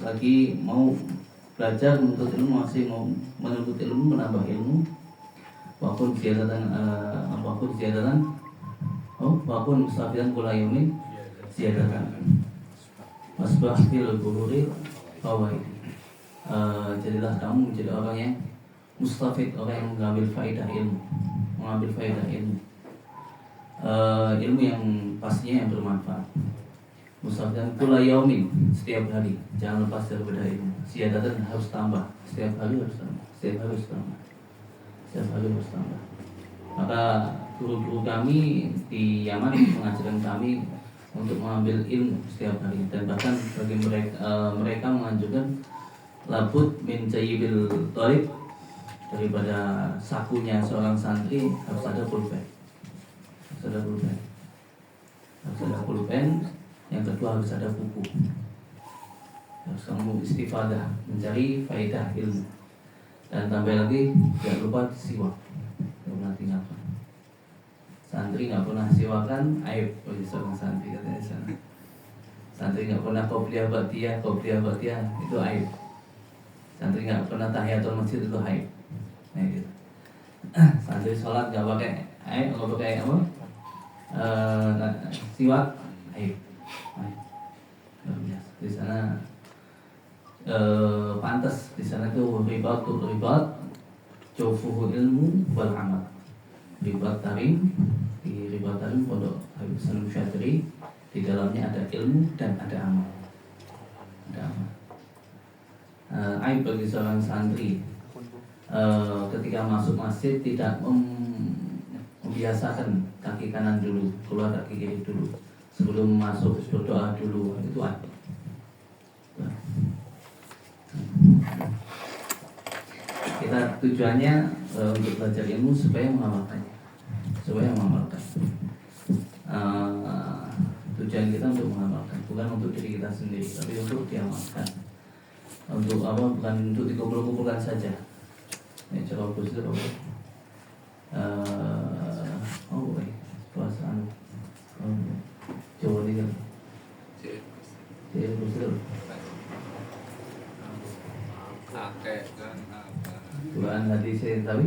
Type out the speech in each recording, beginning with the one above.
lagi mau belajar menuntut ilmu, masih mau menuntut ilmu, menambah ilmu, walaupun ziyadatan walaupun mustafidan kula yaumin ziyadatan masbah fil buhuri fawaid. Jadilah kamu menjadi orang yang mustafid, orang yang mengambil faedah ilmu, ilmu yang pastinya yang bermanfaat. Mustafidan kula yaumin, setiap hari jangan lepas daripada ilmu. Ziyadatan harus tambah, setiap hari harus tambah. Maka guru-guru kami di Yaman mengajarkan kami untuk mengambil ilmu setiap hari, dan bahkan bagi mereka menganjurkan labud min jayyibil thalib, daripada sakunya seorang santri harus ada pulpen. Yang kedua harus ada buku. Harus kamu istifadah, mencari faedah ilmu. Dan tambah lagi jangan lupa siwak. Jangan tinggalkan. Santri nggak pernah siwakan aib bagi seorang santri, katanya sana. Santri nggak pernah qobliyah ba'diyah itu aib. Santri nggak pernah tahiyatul masjid itu aib. Nah, gitu. Santri sholat nggak pakai aib, nggak pakai apa? Siwak aib. Di sana pantas, di sana tuh ribat jaufuhu ilmu wal amal. Ribat tarim pondok Habib Salim Syadri, di dalamnya ada ilmu dan ada amal. Aib bagi seorang santri ketika masuk masjid tidak membiasakan kaki kanan dulu, keluar kaki kiri dulu, sebelum masuk berdoa dulu, itu aib. Kita tujuannya untuk belajar ilmu supaya mengamalkannya. Tujuan kita untuk mengamalkan, bukan untuk diri kita sendiri, tapi untuk diamalkan. Untuk apa? Bukan untuk dikumpul-kumpulkan saja. Ini coba itu apa? Puasaan. Coba lihat. Quran hadis tapi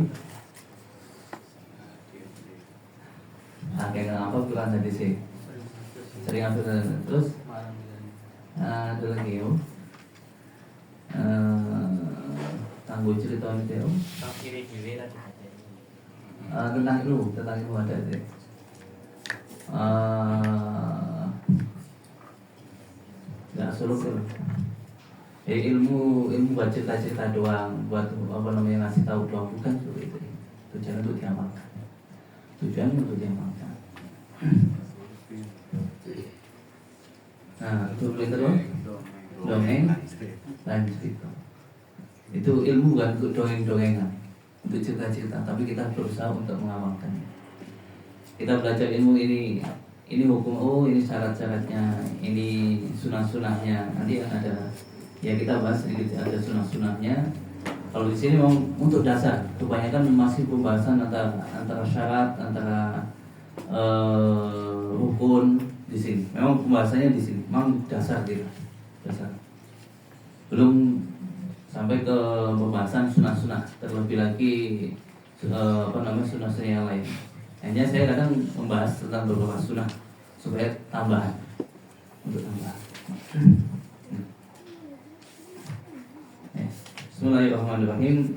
kenapa Quran hadis sering ambil terus ada lagi tangguh cerita ini tentang ilmu ada sih. Nggak suruh ilmu buat cerita doang, buat apa namanya, ngasih tahu doang, bukan seperti itu. Tujuan untuk diamalkan. Nah, itu berita dongeng dan cerita. Itu ilmu bukan untuk dongeng-dongengan, untuk cerita-cerita, tapi kita berusaha untuk mengamalkannya. Kita belajar ilmu ini hukum, ini syarat-syaratnya, ini sunah-sunahnya. Nanti ada, ya kita bahas sedikit, ada sunah-sunahnya. Kalau di sini memang untuk dasar, kebanyakan masih pembahasan antara syarat, antara rukun di sini. Memang pembahasannya di sini, memang dasar gitu, dasar. Belum sampai ke pembahasan sunah-sunah, terlebih lagi sunah-sunah yang lain. Hanya saya kadang membahas tentang beberapa sunah supaya tambahan, untuk tambahan. Bismillahirrahmanirrahim.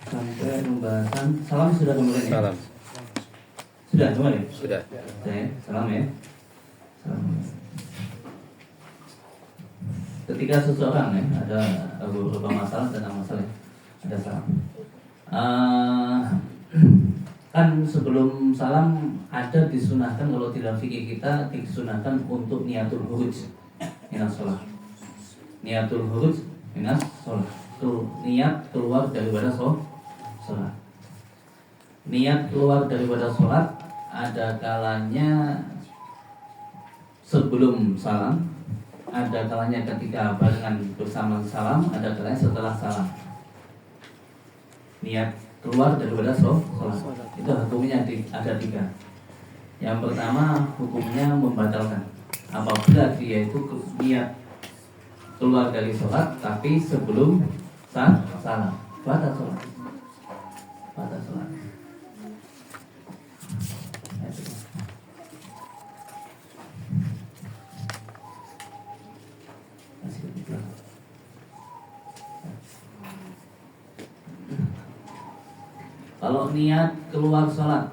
Sampai pembahasan salam sudah kemarin ya? Sudah kemarin? Sudah. Salam ya. Salam. Ketika seseorang ya ada beberapa masalah tentang masalah, ada salam. Kan sebelum salam ada disunahkan, kalau tidak fikih kita disunahkan untuk niatul khuruj minas sholat. Niatul khuruj minas sholat, niat keluar daripada sholat. Niat keluar daripada sholat ada kalanya sebelum salam, ada kalanya ketika barengan bersama salam, ada kalanya setelah salam. Niat keluar daripada sholat, itu hukumnya ada 3. Yang pertama, hukumnya membatalkan apabila dia itu niat keluar dari sholat tapi sebelum salam, batal sholat. Batal sholat. Kalau niat keluar sholat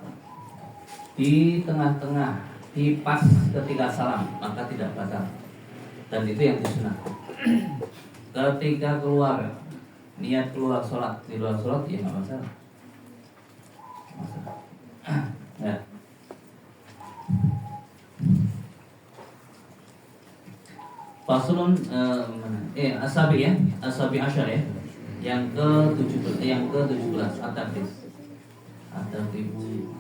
di tengah-tengah, di pas ketika salam, maka tidak batal. Dan itu yang disunahkan. Ketika keluar, niat keluar sholat, di luar sholat, ya nggak masalah. Ya. Faslun asabi ya, asabi asyar ya. Yang ke-17, at-tartib. At-tartib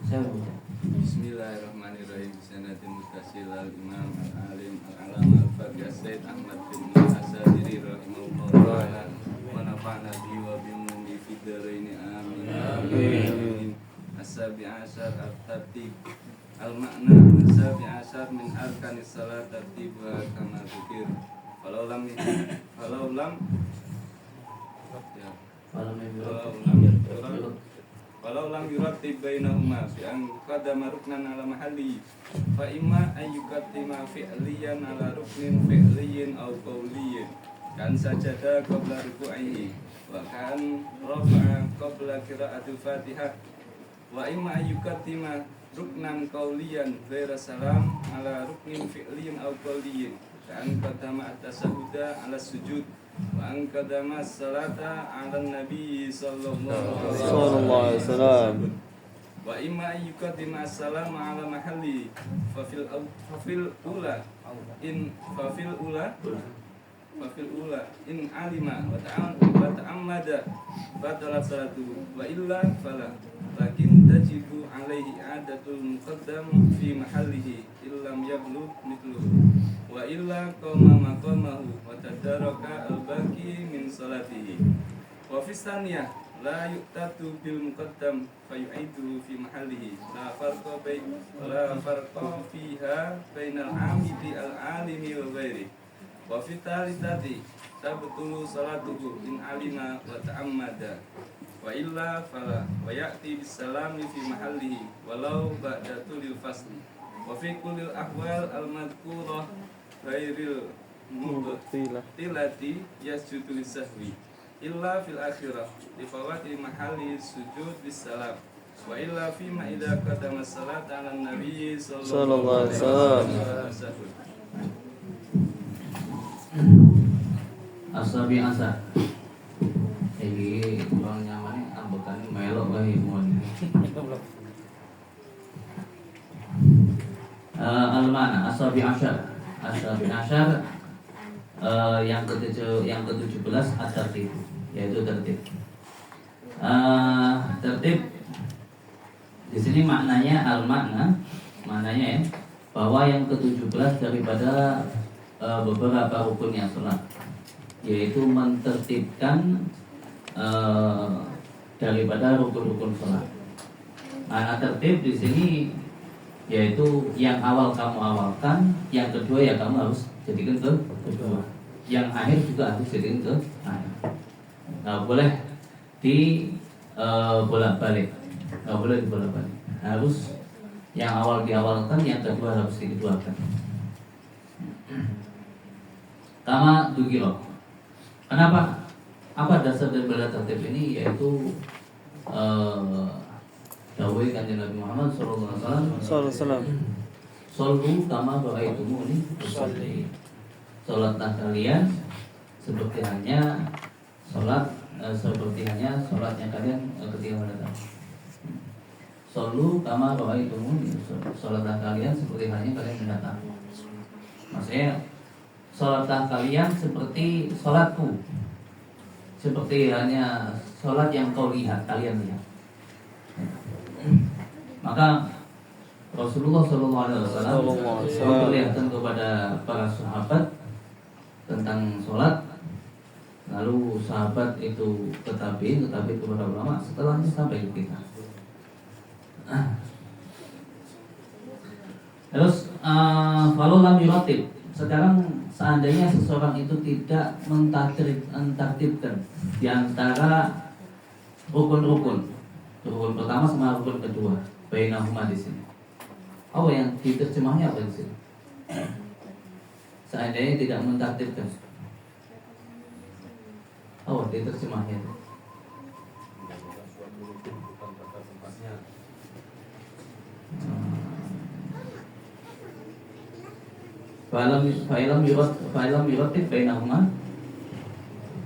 saya baca. Bismillahirrahmanirrahim. Sanatin mutasil al-imam al-alim al-alam al-faqih Sayyid Ahmad bin Asadiri rahimahullah wa nafa'na bihi wa bihi fid dharain amin. As-sabi asyar at-tartib. Al-makna as-sabi asyar min arkanis salat tartib wa kama dzikir. Walau lam yurattib bainahuma fi an qadama ruknan ala mahalli fa imma an yuqaddima fi'liyan ala ruknin fi'liyin aw qawliyin kan sajada qabla ruku'ihi wa kan rafa'a qabla qira'atil Fatihah wa imma an yuqaddima ruknan qawliyan ghaira salam ala ruknin fi'liyin aw qawliyin kan qadama at-tasahhuda ala sujud wa angkadama salata ala nabi sallallahu alaihi wasallam wa imma yuqaddima salama ala mahalli fa fil ula in alima wa ta'ammada batalat salatu wa illa fala lakin tajibu alaihi adatul muqaddam fi mahallihi illam yablugh mithluhu wa illa qama maqamahu wa tadaraka al-baqi min salatihi wa fi tsaniyah la yuqtatu bil muqaddam fa yu'idu fi mahallihi la farqa fiha bainal amidi al-alimi wa ghairi wa fi thalithati tabtulu salatuhu in alima wa ta'ammada wa illa fala wa ya'ti bis salami fi mahallihi walau ba'da tulil fasli wa fi kullil ahwal al-madhkurah ghairil mubtilati yasjudu lisahwi illa fil akhirah li fawati mahalli sujud bis salam wa illa fi ma idza qadama salat ala nabi sallallahu alaihi wasallam. Asabi asar. Jadi kurang nyamannya ambekan melok bae mon. Al-mana asabi asyar. Asabi asyar yang ke-17 at-tartib, yaitu tertib. Tertib di sini maknanya maknanya ya, bahwa yang ke-17 daripada beberapa rukunnya salat, yaitu mentertibkan daripada rukun-rukun salat. Makna tertib di sini yaitu yang awal kamu awalkan, yang kedua ya kamu harus jadikan kedua, yang akhir juga harus jadikan ke akhir. Nggak boleh bolak-balik, nggak boleh dibolak-balik. Harus yang awal diawalkan, yang kedua harus dikeduakan. Kama dugilo. Kenapa? Apa dasar daripada tertib ini? Yaitu dawuh kanjeng Nabi Muhammad sallallahu alaihi wasallam. Sallu kama ra'aitumuni usolli. Salatlah kalian seperti hanya salatnya kalian ketika mendatang. Sallu kama ra'aitumuni usolli. Salatlah kalian seperti hanya kalian mendatang. Maksudnya salatlah kalian seperti salatku. Seperti hanya salat yang kau lihat, kalian lihat. Maka Rasulullah SAW memperlihatkan kepada para sahabat tentang sholat. Lalu sahabat itu ketabiin kepada ulama, setelahnya sampai ke kita. Terus falau lam yuratib. Sekarang seandainya seseorang itu tidak mentartibkan di antara rukun-rukun pertama sama rukun kedua, bainahuma di sini. Apa yang diterjemahnya apa di sini? Seandainya tidak mentartibkan. Oh, diterjemahnya. Fa'ilam yuratib bainahuma.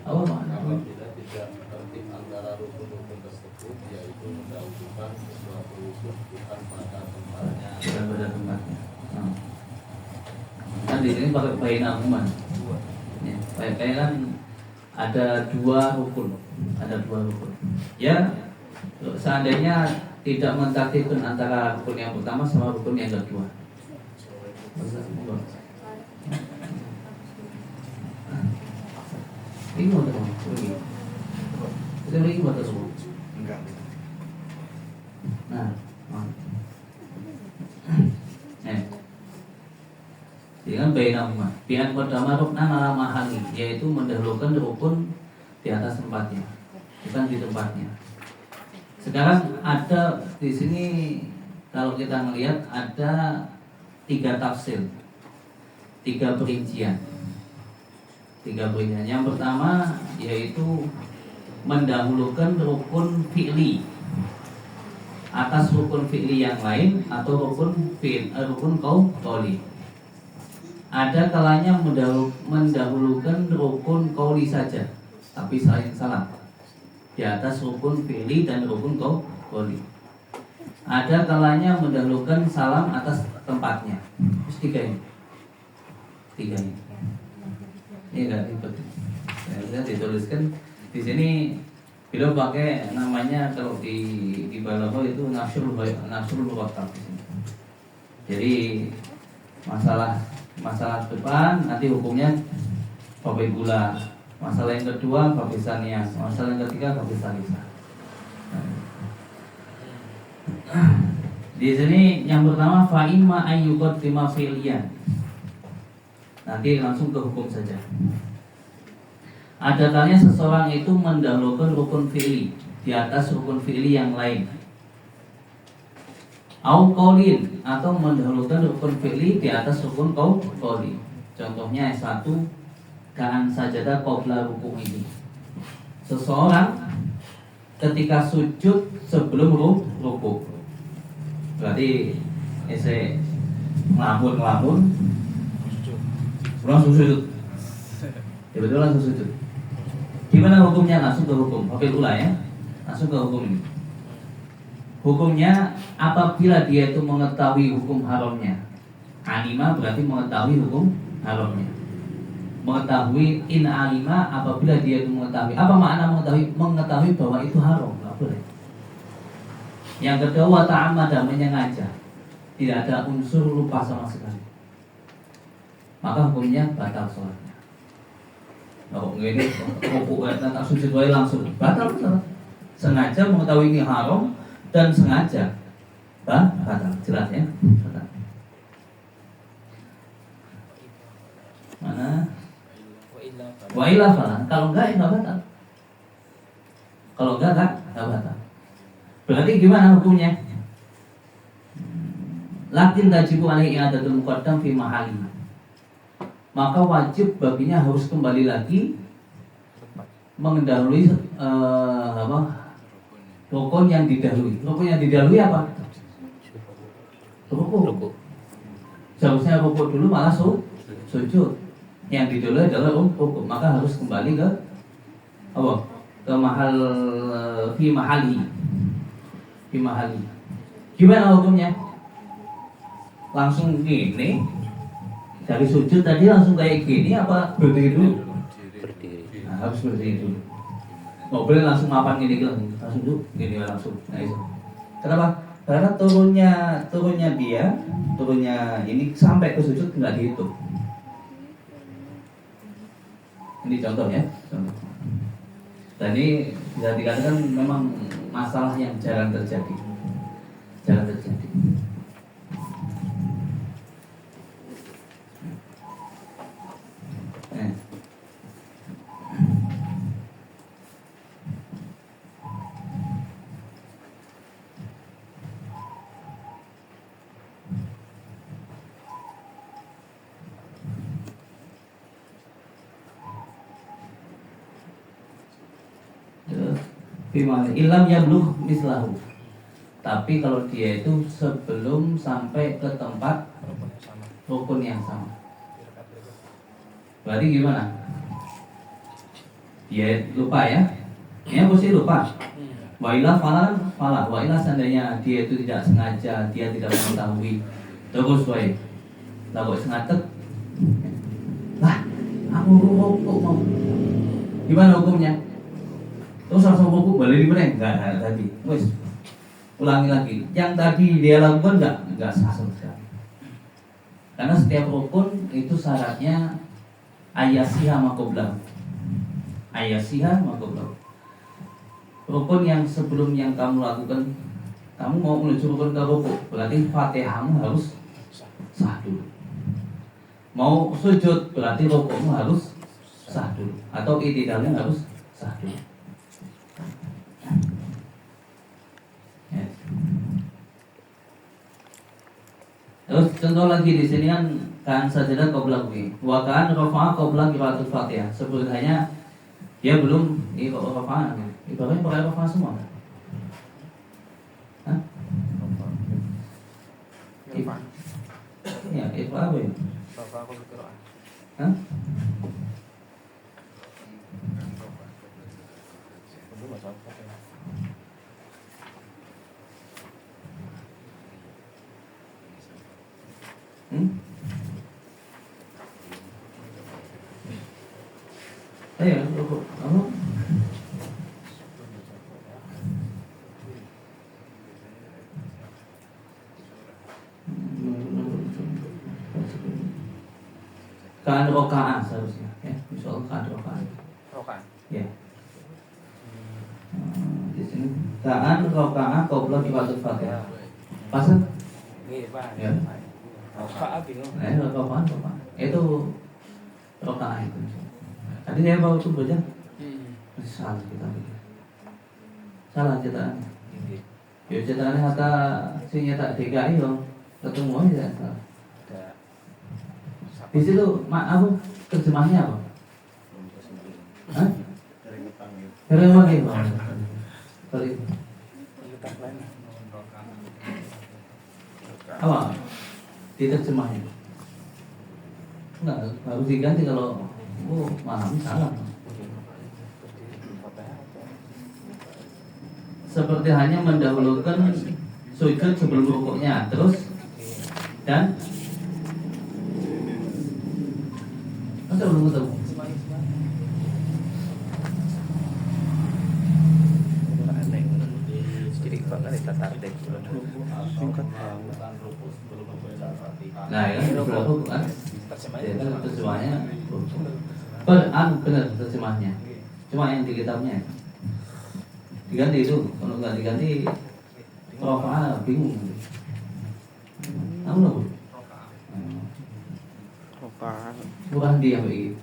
Apa makna? Apabila tidak tertib antara rukun-rukun tersebut, yaitu mendahulukan sesuatu rukun bukan pada tempatnya. Bukan pada tempatnya. Kan di sini pakai bainahuma. Ya, kayak kan ada dua rukun. Ya, seandainya tidak mentartibkan antara rukun yang pertama sama rukun yang kedua. Ini mau tahu lagi. Kita lagi mau tahu. Enggak. Nah, dengan bainahuma bian pertama ruknan ala mahali, yaitu mendahulukan rukun di atas tempatnya, bukan di tempatnya. Sekarang ada di sini kalau kita melihat ada 3 tafsir, 3 perincian. Yang pertama yaitu mendahulukan rukun fi'li atas rukun fi'li yang lain atau rukun qauli. Ada kalanya mendahulukan rukun qauli saja, tapi salah di atas rukun fi'li dan rukun qauli. Ada kalanya mendahulukan salam atas tempatnya. Terus 3 ini. Ini enggak ribet. Saya dituliskan di sini beliau pakai namanya, kalau di Balaghah itu nafsul murattab di sini. Jadi masalah depan nanti hukumnya babi gula. Masalah yang kedua babi saniyah. Masalah yang ketiga babi salisa. Di sini yang pertama fa imma ayyuqaddima fi'liyan. Nanti langsung ke hukum saja. Ada kalanya seseorang itu mendahulukan rukun fi'li di atas rukun fi'li yang lain. Au qaulin, atau mendahulukan rukun fi'li di atas rukun qauli. Contohnya S1, ka'an sajadah qabla ruku'ihi. Seseorang ketika sujud sebelum ruku. Berarti ngelamun langsung sujud. Ya betul, langsung sujud. Gimana hukumnya? Langsung ke hukum. Oke, ya. Langsung ke hukum ini. Hukumnya apabila dia itu mengetahui hukum haramnya. Alima berarti mengetahui hukum haramnya. Mengetahui in alima apabila dia itu mengetahui. Apa makna mengetahui? Mengetahui bahwa itu haram. Enggak boleh. Yang kedua, ta'amada, menyengaja. Tidak ada unsur lupa sama sekali. Maka hukumnya batal sholatnya. Oh, ini rukuk tak sujud langsung batal sholat. Sengaja mengetahui ini haram dan sengaja batal, jelas ya? Batal. Mana? Wa illa fala. Kalau enggak batal. Kalau enggak batal. Berarti gimana hukumnya? Lakin tajibu alaihi i'adatul muqaddam fi mahali. Maka wajib baginya harus kembali lagi mendahului rukun yang didahului. Rukun yang didahului apa? Rukun. Seharusnya rukun dulu malah sujud. Yang didahului adalah rukun. Maka harus kembali ke apa? Ke fi mahali. Gimana hukumnya? Langsung gini, dari sujud tadi langsung kayak gini apa berdiri dulu? Berdiri. Nah, harus berdiri dulu. Nggak boleh langsung mapan gini langsung dulu, gini langsung. Nah itu. Kenapa? Karena turunnya ini sampai ke sujud nggak dihitung. Ini contoh ya. Dan ini bisa dikatakan memang masalah yang jarang terjadi. Bimana? Ilam yablugh mislahu. Tapi kalau dia itu sebelum sampai ke tempat rukun yang sama. Berarti gimana? Dia lupa ya? Ya pasti lupa. Wa ila fala. Wa ila seandainya dia itu tidak sengaja, dia tidak mengetahui. Terus wae. Lah kok sengaja? Lah, aku rukuk mau. Gimana hukumnya? Terus langsung rukuk balik di mana? Enggak tadi. Wes. Ulangi lagi. Yang tadi dia lakukan enggak sah sama sekali. Karena setiap rukun itu syaratnya ayasiha maqoblah. Ayasiha maqoblah. Rukun yang sebelum yang kamu lakukan, kamu mau menuju rukun ke rukuk, berarti Fatihahmu harus sah dulu. Mau sujud, berarti rukukmu harus sah dulu, atau i'tidalnya harus sah dulu. Ya. Terus contoh lagi di sini kan sajadah qabla qiyam. Wa kan rafa'a qabla qiraatul Fatihah. Sebenarnya dia belum rafa'a. Ibaratnya pakai rafa'a semua. Hah? Ya, itu apa ya? Hah? Ayo, apa? Kan rokaat seharusnya, ya. Misal kan rokaat. Ya. Di sini kan rokaat qabla qiraatul Fatihah. Pasal? Ya. Rokaat itu rokaat itu. Tadi saya bawa itu baca. Salah kita. Salah cetakannya. Ya cetakannya kata sing nyetak DKI yo ketemu aja salah. Di situ apa terjemahnya apa? Hah? Dari mana itu? Dari apa? Diterjemahnya? Enggak, harus diganti kalau paham salah. Seperti hanya mendahulukan sujud sebelum rukuknya, terus dan masa belum ketemu? Nah, ya kan rukuk kan? Itu terjemahnya benar terjemahnya. Cuma yang di kitabnya diganti itu, kalau nggak diganti Rafa'a bingung. Kamu nggak boleh. Bukan dia begitu.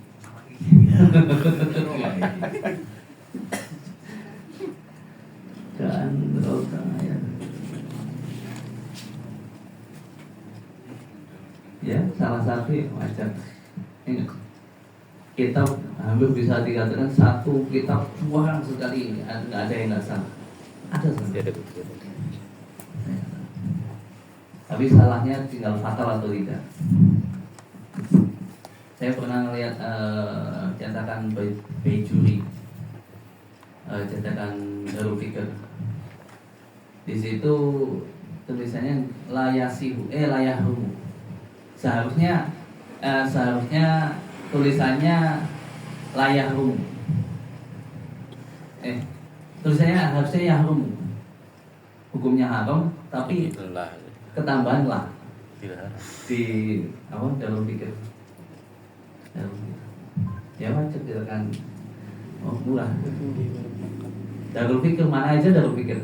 Dan ya salah satu yang wajar. Ingat, kitab hampir bisa dikatakan satu kitab buang sekali, nggak ada yang nggak salah. Ada saja. Tapi salahnya tinggal fatal atau tidak. Saya pernah melihat cetakan Bejuri, cetakan Darul Fikr. Di situ tulisannya layahrumu. Seharusnya tulisannya layahrumu. Tulisannya harusnya yahrumu. Hukumnya haram, tapi ketambahan lah di apa Darul Fikr. Ya macam kita kan murah. Darul Fikr mana aja Darul Fikr.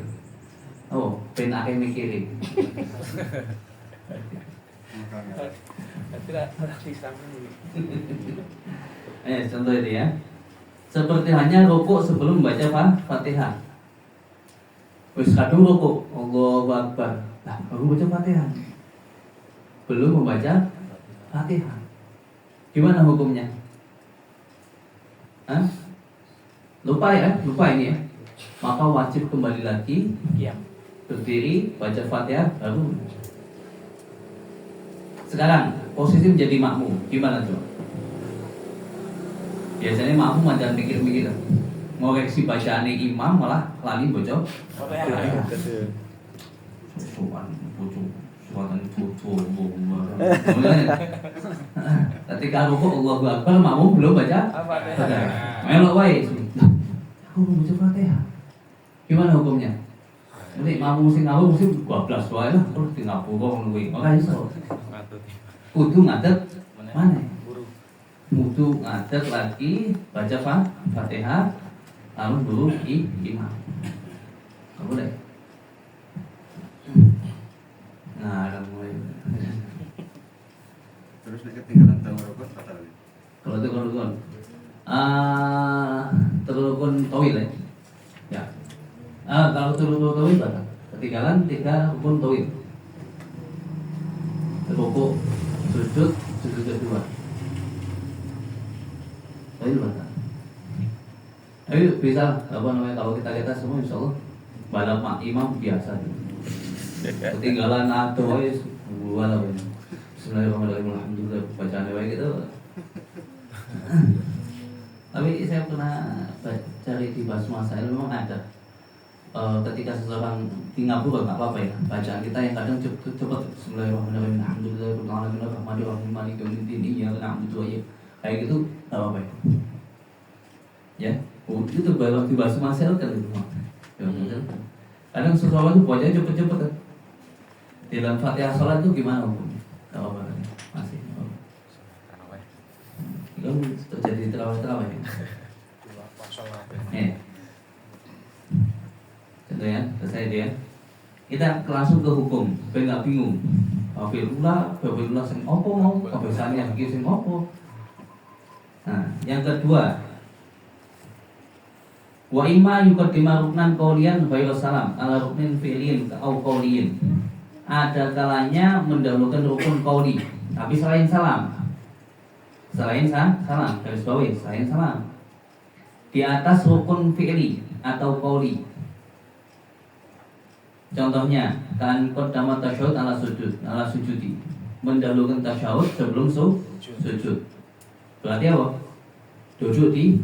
Oh, ben akeh mikirin. Contoh itu ya. Seperti hanya rukuk sebelum membaca Fatihah. Wis kadung rukuk, Allahu Akbar. Lah, baru baca Fatihah. Belum membaca Fatihah. Gimana hukumnya? Hah? Lupa ya? Lupa ini ya? maka wajib kembali lagi berdiri, baca Fatihah, baru. Sekarang posisi menjadi makmum, gimana tuh? Biasanya makmum ada mikir-mikir, ngoreksi bacaan imam malah lali bocor. Ketika rukuk Allahu Akbar, makmum belum baca Fatihah. Melok wae. Aku belum baca Fatihah. Gimana hukumnya? Nek makmum sing ngawur mesti bablas wae lah, terus tinggal ngapura kuwi. Ora iso. Kudu ngadeg mana? Kudu ngadeg lagi baca Fatihah lalu dulu imam. Kamu boleh. Nah, mulai. Terus nek ketinggalan tahu rokok batal. Kalau itu rukun, rukun tauhid ya. Ya. Kalau itu rukun tauhid batal. Ketinggalan 3 rukun tauhid. Rukuk, sujud kedua. Tauhid batal. Ayo bisa kalau kita lihat semua insya Allah balap imam biasa. Ketinggalan atau gua lah. Bismillahirrahmanirrahim. Alhamdulillah bacaan baik gitu. Tapi saya pernah cari di Basmasail memang ada. Ketika seseorang di ngapura nggak apa-apa ya. Bacaan kita yang kadang cepat. Bismillahirrahmanirrahim. Alhamdulillah Rabbil maliki yaumiddin iyyaka na'budu wa iyyaka. Kayak gitu nggak apa-apa ya. Ya, itu balap di Basmasail kan itu. Kadang seseorang itu bacanya cepet-cepet kan. Di dalam Fatihah sholat itu gimana hukumnya? Gak apa-apa kan? Masih itu terjadi terawih ya. Contoh ya, selesai dia. Kita langsung ke hukum, supaya nggak bingung. Babirullah sing opo mau, kebiasaannya sing opo. Nah, yang kedua, wa imma yuqaddima ruknan qauliyan ghairu salam ala ruknin fi'liyin au qauliyin. Ada kalanya mendahulukan rukun qauli, tapi selain salam. Selain salam, garis bawahi selain salam. Di atas rukun fi'li atau qauli. Contohnya, kan qaddama tasyahud ala sujudi. Mendahulukan tasyahud sebelum sujud. Berarti apa? Duduk di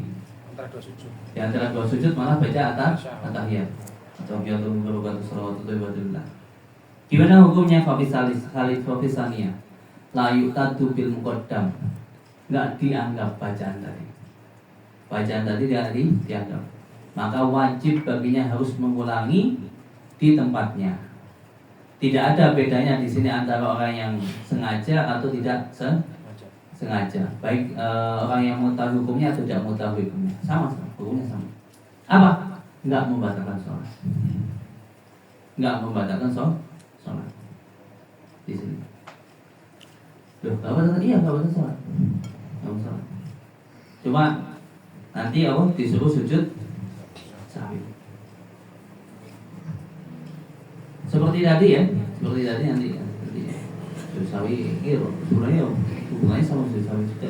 antara dua sujud malah baca at-tahiyat atau biatul barokatuh shalawatu thayyibatullah. Gimana hukumnya Fafisania? La yu'tadu bil muqaddam. Enggak dianggap bacaan tadi. Bacaan tadi dianggap. Maka wajib baginya harus mengulangi di tempatnya. Tidak ada bedanya di sini antara orang yang sengaja atau tidak sengaja. Baik orang yang mengetahui hukumnya atau tidak mengetahui hukumnya. Sama, hukumnya sama. Apa? Enggak membatalkan sholat. Enggak membatalkan sholat di sini. Loh, enggak batalkan? Iya, enggak batalkan sholat. Enggak sholat. Cuma nanti Allah disuruh sujud sahwi. Seperti tadi ya, nanti sujud sahwi itu sebenarnya hubungannya sama sujud sahwi juga.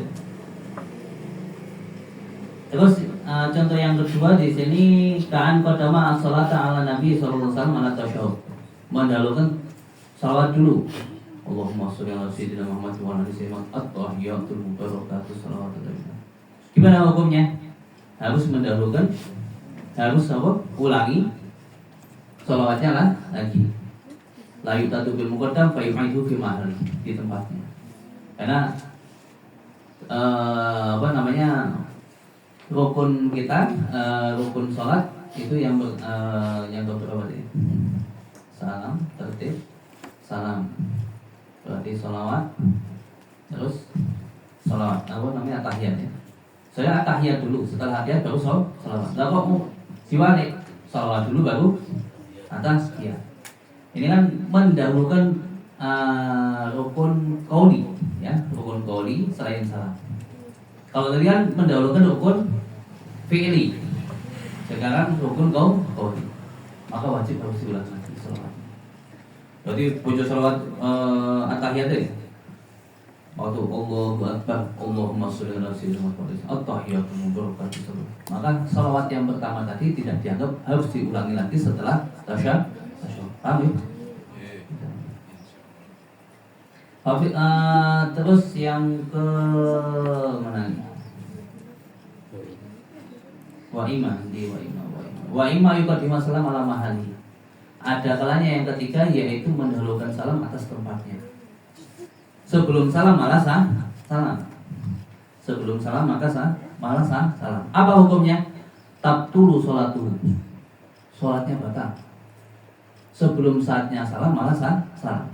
Terus contoh yang kedua di sini kaan qadama as-salata ala Nabi sallallahu alaihi wasallam ala tasyahud. Mendahulukan salawat dulu. Allahumma sholli ala sayyidina Muhammad wa ala alihi at-tahiyyatul mubarakatuh salawatu. Gimana hukumnya? Harus mendahulukan, harus apa? Ulangi salawatnya lah lagi. La yutadu bil muqaddam fa yu'idu fi mahali, di tempatnya. Karena rukun kita, rukun sholat itu yang beberapa tadi. Salam, tertib, salam. Berarti sholawat, terus sholawat. Apa namanya tahiyat ya? Saya tahiyat dulu, setelah tahiyat baru sholawat. Lah kok mau diwalik? Sholawat dulu baru atas ya. Ini kan mendahulukan rukun qauli ya, rukun qauli selain salam. Kalau tadi kan mendahulukan rukun fi'li. Sekarang rukun qauli. Maka wajib harus diulang lagi sholawat. Berarti punya sholawat at-tahiyat ya. Waktu Allahu Akbar, Allahumma sholli ala sayyidina Muhammad. At-tahiyatul mubarakatuh. Maka sholawat yang pertama tadi tidak dianggap harus diulangi lagi setelah tasyahud. Paham ya? Terus yang ke mana? Wa ima yuqaddimu salam ala mahali. Ada kalanya yang ketiga yaitu mendahulukan salam atas tempatnya. Sebelum salam malah salam. Sebelum salam maka malah salam. Apa hukumnya? Tabtulu sholatuhu. Sholatnya batal. Sebelum saatnya salam malah salam.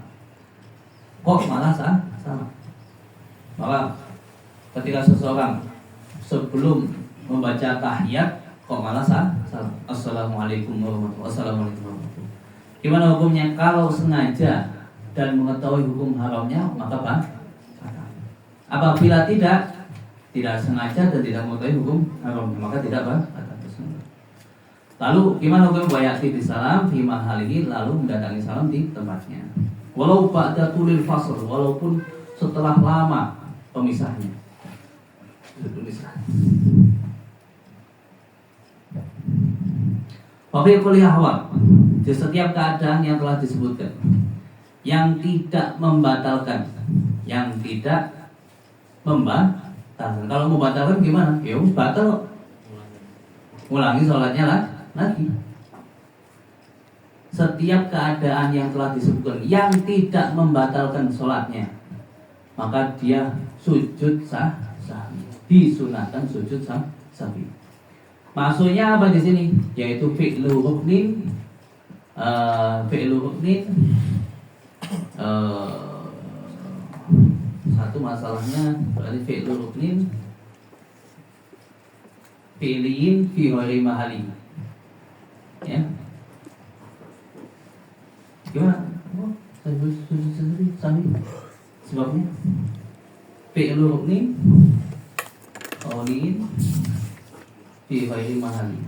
Kok malah salam? Maka ketika seseorang sebelum membaca tahiyat kok malah salam. Assalamualaikum warahmatullahi wabarakatuh. Gimana hukumnya? Kalau sengaja dan mengetahui hukum haramnya maka batal. Apabila tidak sengaja dan tidak mengetahui hukum haramnya maka tidak batal. Lalu gimana hukum bayati di salam fi mahalihi, lalu mendatangi salam di tempatnya. Walau ba'da tulil fasl, walaupun setelah lama pemisahnya. Wa fi kulli ahwal, di setiap keadaan yang telah disebutkan, yang tidak membatalkan. Kalau membatalkan gimana? Ya batal, ulangi sholatnya lagi. Setiap keadaan yang telah disebutkan yang tidak membatalkan sholatnya, maka dia sujud sahwi, disunahkan sujud sahwi. Maksudnya apa di sini? Yaitu fi'lu ruknin, satu masalahnya berarti fi'lu ruknin fi'liyin fi ghairi mahali. Ya. Gimana? Sujud sahwi. Sebabnya fi'lu ruknin qawliyin fi ghairi mahali.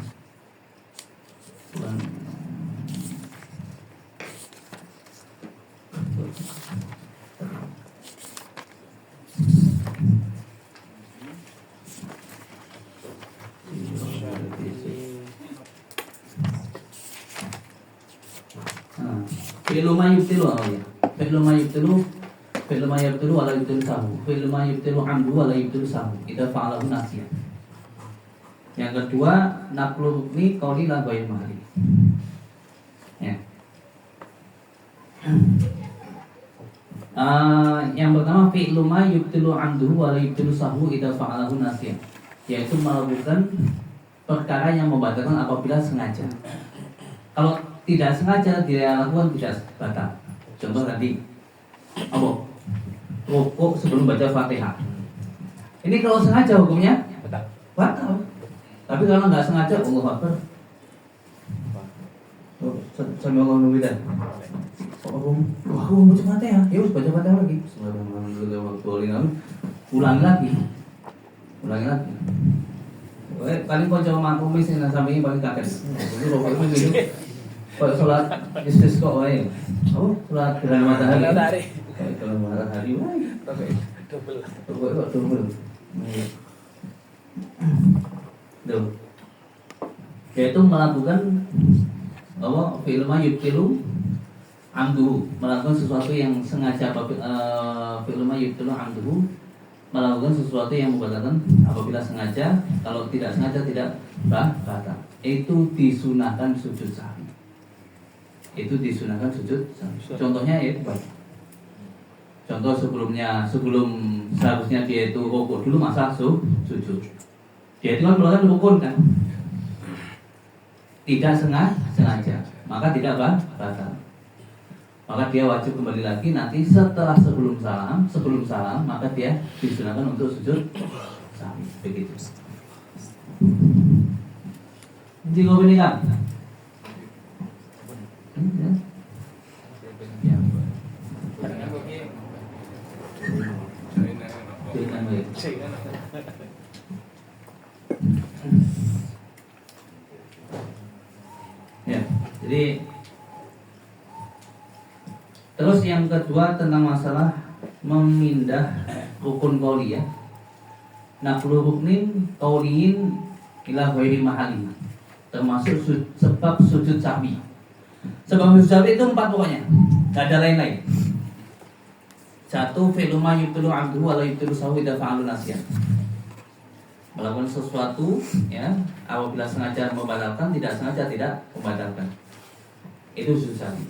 Fi'lu ma yubtilu awalnya. Fi'lu ma yubtilu wala yubtilu sahu. Fi'lu ma yubtilu amdu wala yubtilu sahu. Idza fa'alahu nasiyan. Yang kedua, naqlu rukni qauli la ghairi mahali. Ya. Yang pertama fi'lu ma yubtilu amdu wala yubtilu sahu idza fa'alahu nasiyan. Yaitu melakukan perkara yang membatalkan apabila sengaja. Kalau tidak sengaja dia lakukan tidak batal. Contoh tadi apa? Rukuk sebelum baca Fatihah. Ini kalau sengaja hukumnya batal. Tapi kalau nggak sengaja, Allahu Akbar. Sambil ngomong beda. Aku mau baca Fatihah. Ya baca Fatihah lagi. Ulangi lagi. Paling kau coba makumis yang sampai ini paling kaget. Itu rokok itu kalau sholat istisqa wae. Oh, sholat gerhana matahari. Kalau matahari wae. Double. Tuh. Yaitu melakukan apa? Fi'lu ma yubtilu amduhu, melakukan sesuatu yang sengaja. Fi'lu ma yubtilu amduhu, melakukan sesuatu yang membatalkan apabila sengaja. Kalau tidak sengaja tidak batal. Itu disunahkan sujud sahwi. Contohnya itu baik. Contoh sebelum seharusnya dia itu rukuk dulu masa sujud. Dia itu kan melakukan rukun kan. Tidak sengaja, maka tidak batal. Maka dia wajib kembali lagi nanti setelah sebelum salam maka dia disunahkan untuk sujud sahwi. Begitu. Jadi kau ini kan? Ya, jadi terus yang kedua tentang masalah memindah rukun qauli ya. Naqlu ruknin qauliyin ila ghairi mahali, termasuk sebab sujud sahwi. Sebab sujud sahwi itu 4 pokoknya, nggak ada lain-lain. 1, fi'lu ma yubtilu 'abduhu wa la yubtilu sahwi idza fa'alu nasyan. Melakukan sesuatu ya, apabila sengaja membatalkan, tidak sengaja tidak membatalkan. Itu sujud sahwi.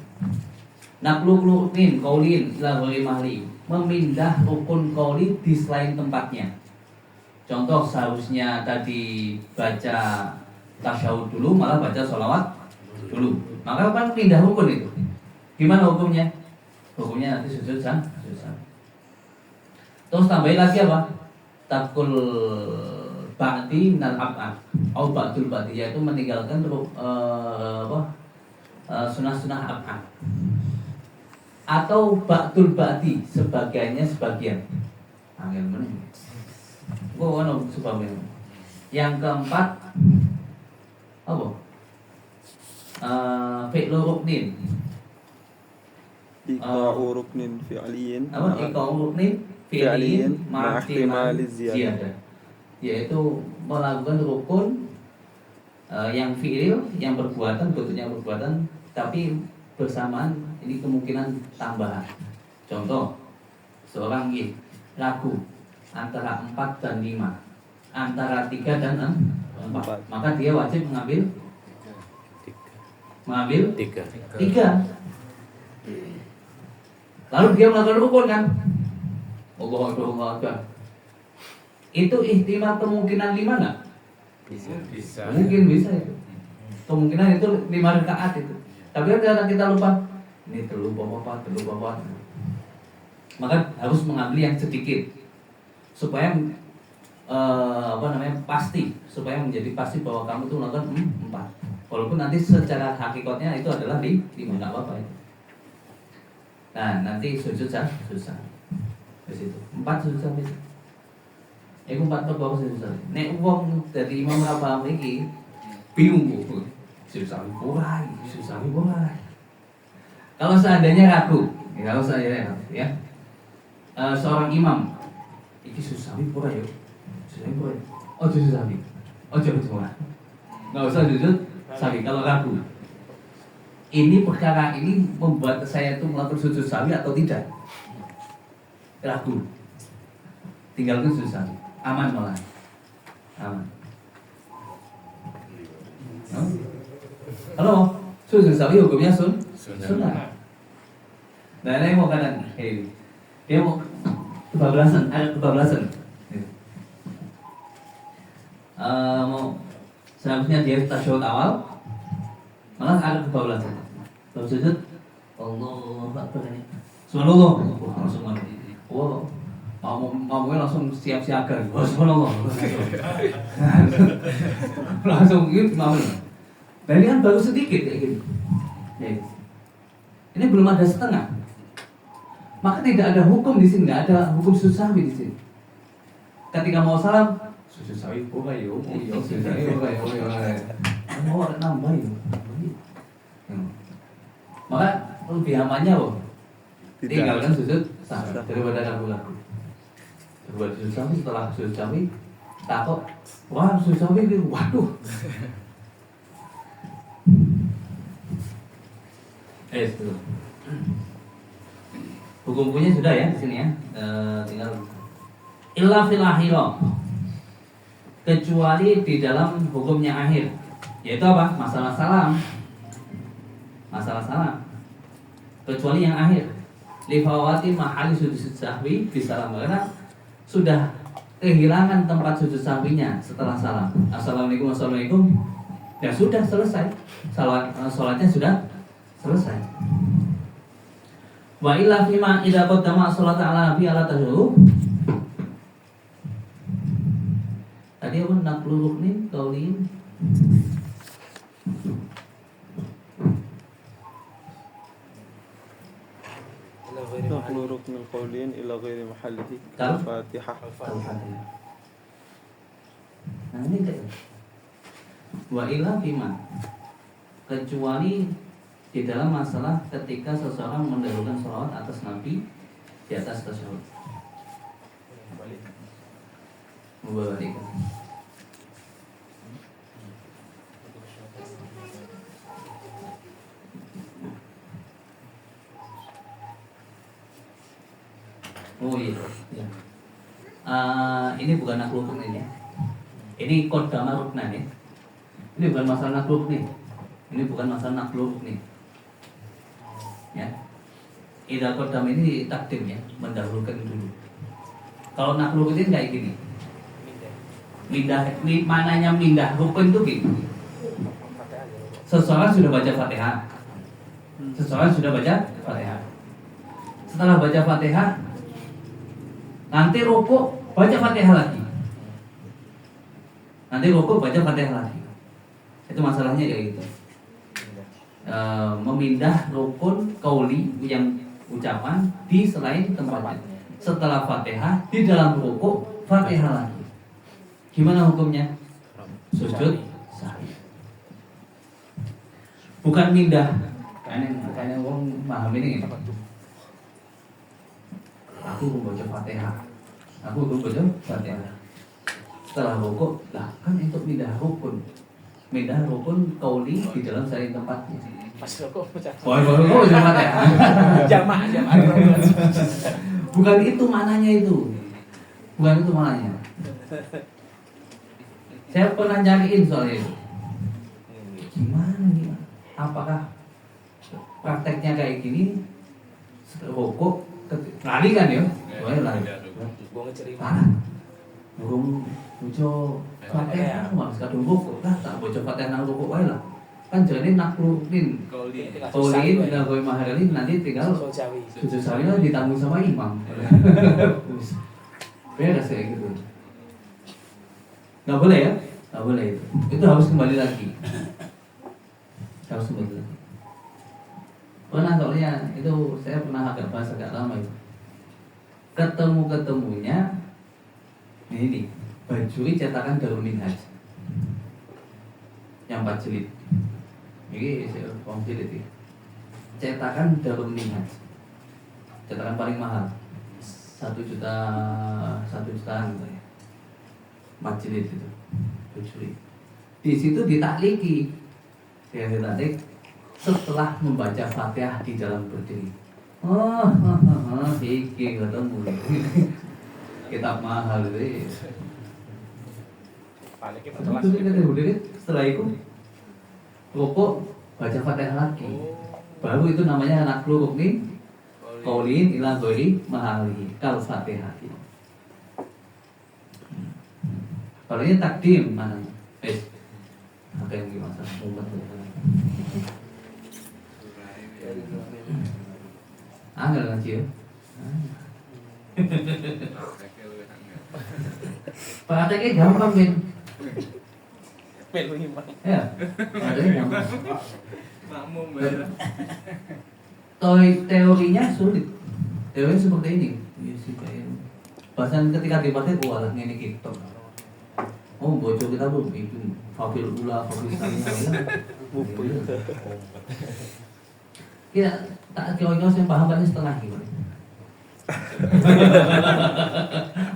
Naqlu ruknin qaulin ila ghairi mahli, memindah rukun qauli di selain tempatnya. Contoh, seharusnya tadi baca tasyahud dulu, malah baca sholawat dulu. Maka kan pindah rukun itu. Gimana hukumnya? Hukumnya nanti sujud sahwi. Terus tambahin lagi apa? Takul ba'di minal ab'ad atau ba'dul ba'di, yaitu meninggalkan sunah-sunah ab'ad atau ba'dul ba'di, sebagiannya sebagian. Angel meneh. Gua ono sebabnya. Yang keempat apa? Fi'lu ruknin. Iqa'u ruknin fi'liyin. Apa? Iqa'u ruknin fi'liyin ma'ihtimali ziyadah, yaitu melakukan rukun yang fi'il, yang perbuatan, bentuknya perbuatan, tapi bersamaan ini kemungkinan tambahan. Contoh, seorang ragu antara 4 dan 5, antara 3 dan 4, maka dia wajib mengambil 3. Lalu dia melakukan rukun kan? Allahu Akbar. Itu ihtimal kemungkinan 5 enggak? Bisa. Mungkin bisa itu. Kemungkinan itu 5 rakaat itu. Tapi kadang kita lupa. Ini terlalu apa. Maka harus mengambil yang sedikit supaya pasti, supaya menjadi pasti bahwa kamu itu melakukan 4. Walaupun nanti secara hakikatnya itu adalah 5, enggak apa-apa itu. Nah, nanti sujud susah. Di situ. 4 sujud sahwi. Iku 4 bawah sujud sahwi. Nek wong dadi imam ora paham iki, bingung kok. Sujud sahwi ora. Kalau seandainya ragu, ya. Seorang imam iki sujud sahwi ora yo. Oh, sujud sahwi. Oh, coba. Enggak usah sujud sahwi kalau ragu. Ini perkara ini membuat saya itu melakukan sujud sahwi atau tidak? Ragu. Tinggalkan sujud sahwi. Aman malah. Aman. Halo, sujud sahwi hukumnya sunnah. Nah, ini mau kanan. Dia mau kebablasan, ada kebablasan. Mau seharusnya dia tasyahud awal, malah ada kebablasan. Kalau sujud, Allahu Akbar ini. Subhanallah, langsung mati. Wow, mau langsung siap-siaga. Subhanallah. Langsung gitu mau. Nah, ini kan baru sedikit kayak gini. Ini belum ada setengah. Maka tidak ada hukum di sini, nggak ada hukum sujud sahwi di sini. Ketika mau salam, sujud sahwi bukan yo, sujud sahwi bukan yo. Mau ada nambah yo. Maka lebih amannya loh, tinggalkan sujud sahwi daripada ragu-ragu. Berbuat sujud sahwi, setelah sujud sahwi takut, wah sujud sahwi itu, waduh. Itu hukum-hukumnya sudah ya di sini ya. Tinggal illa fil akhirah, kecuali di dalam hukumnya akhir, yaitu apa? Masalah salam. Kecuali yang akhir, lifawati mahali sujud sahwi bisalam, karena sudah kehilangan tempat sujud sahwinya setelah salam. Assalamualaikum, ya sudah selesai, salatnya sudah selesai. Wa illa fima idza qaddama sholata ala nabi ala tasyahud. Tadi apa? Naqlu ruknin qaulin. Naqlu ruknul qaulin ila ghairi mahallihi. Al-Fatihah. Nah, ini kan. Wa illa fima, kecuali di dalam masalah ketika seseorang mendahulukan sholawat atas Nabi di atas tasyahud. Membalikkan. Oh iya. Ya. Ini bukan nakluk ruknin ya. Ini kodama ruknan ya. Ini bukan masalah nakluk nih. Ini bukan masalah nakluk nih. Ya. Ida kodam ini takdim ya, mendahulukan dulu. Kalau nakluk ini kayak gini. Mananya mindah rukun itu gini. Seseorang sudah baca Fatihah. Setelah baca Fatihah, nanti rukuk baca Fatihah lagi. Itu masalahnya kayak gitu. Memindah rukun qauli yang ucapan di selain tempatnya. Setelah Fatihah di dalam rukuk Fatihah lagi. Gimana hukumnya? Sujud sahwi. Bukan mindah. Kayaknya orang paham ini. Aku membaca Fatihah. Setelah rukuk, lah kan untuk mindah rukun qauli di dalam selain tempatnya. Pas rokok baca. Oh, Fatihah. Jamaah. Bukan itu mananya itu. Saya pernah nyariin soal itu. Gimana nih? Apakah prakteknya kayak gini? Rokok, lari kan ya? Lari. Gua ngeceri Burung bojo Fatihah, mas kadung rokok lah, tak bojo Fatihah nang rokok wae lah. Kan jane naklukin. Kaulin ila goy mahalin nanti tinggal sujud sawi lah ditanggung sama imam. Beres kayak gitu. Nggak boleh ya? Nggak boleh itu. Itu harus kembali lagi. Pernah soalnya itu saya pernah agak lama itu. Ketemunya ini Bajuri cetakan Darul Minhaj yang 4 jilid. Ini saya jilid ya. Cetakan Darul Minhaj. Cetakan paling mahal. 1 jutaan gitu ya. 4 jilid itu. Bajuri. Di situ ditakliki. Setelah membaca Fatihah di dalam berdiri. Iki ketemu. Kitab mahal itu. Setelah itu rukuk baca Fatihah lagi. Baru itu namanya naklu ruknin qaulin ila ghairi mahali kal Fatihah. Kalau ini takdim mana? Apa yang gimana? Angel kan Cio? Prakteknya gampang Ben. Melu imam. Ya, prakteknya gampang. Makmum Teorinya sulit. Teorinya seperti ini. Iya sih kayak. Bahkan ketika dipraktek walah ngene gitu. Oh, bocor kita belum itu fafil ula, fafil salihah. Ya, tak kira-kira saya paham kan setengah gitu.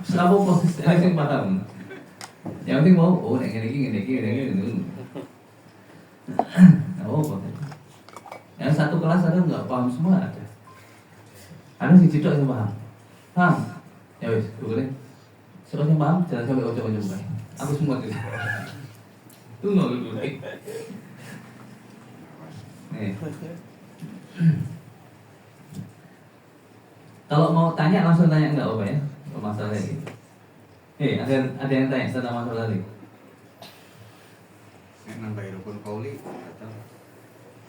Selama proses saya paham. Yang penting mau, oh gini. Oh, yang satu kelas ada nggak paham semua ada. Ada sih cedok yang paham. Ya wes, gue siapa yang paham, jangan sampai ojok-ojok baik. Aku semua itu. Tunggu dulu. Nih. Kalau mau tanya langsung tanya enggak apa ya? Masalah ini. Ada yang tanya tentang masalah ini. Nambah rukun qauli atau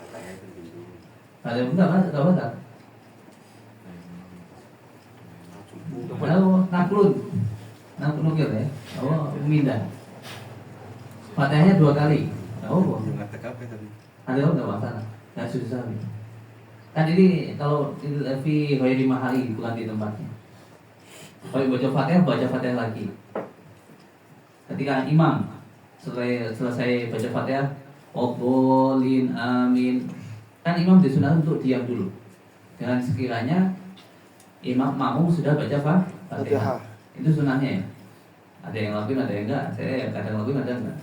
katanya itu dulu. Ada enggak? Naklun gitu ya. Oh, memindah. Fatihahnya 2 kali. Oh, Yang tekap ya tadi. ada enggak masalah? Enggak susah. Kan ini kalau fi ghairi mahali bukan di tempatnya. Kalau baca Fatihah lagi. Ketika imam selesai baca Fatihah, Qolin amin. Kan imam disunahkan untuk diam dulu. Dengan sekiranya imam makmum sudah baca Fatihah. Itu sunahnya ya. Ada yang lakuin, ada yang enggak. Saya kadang lakuin, ada enggak.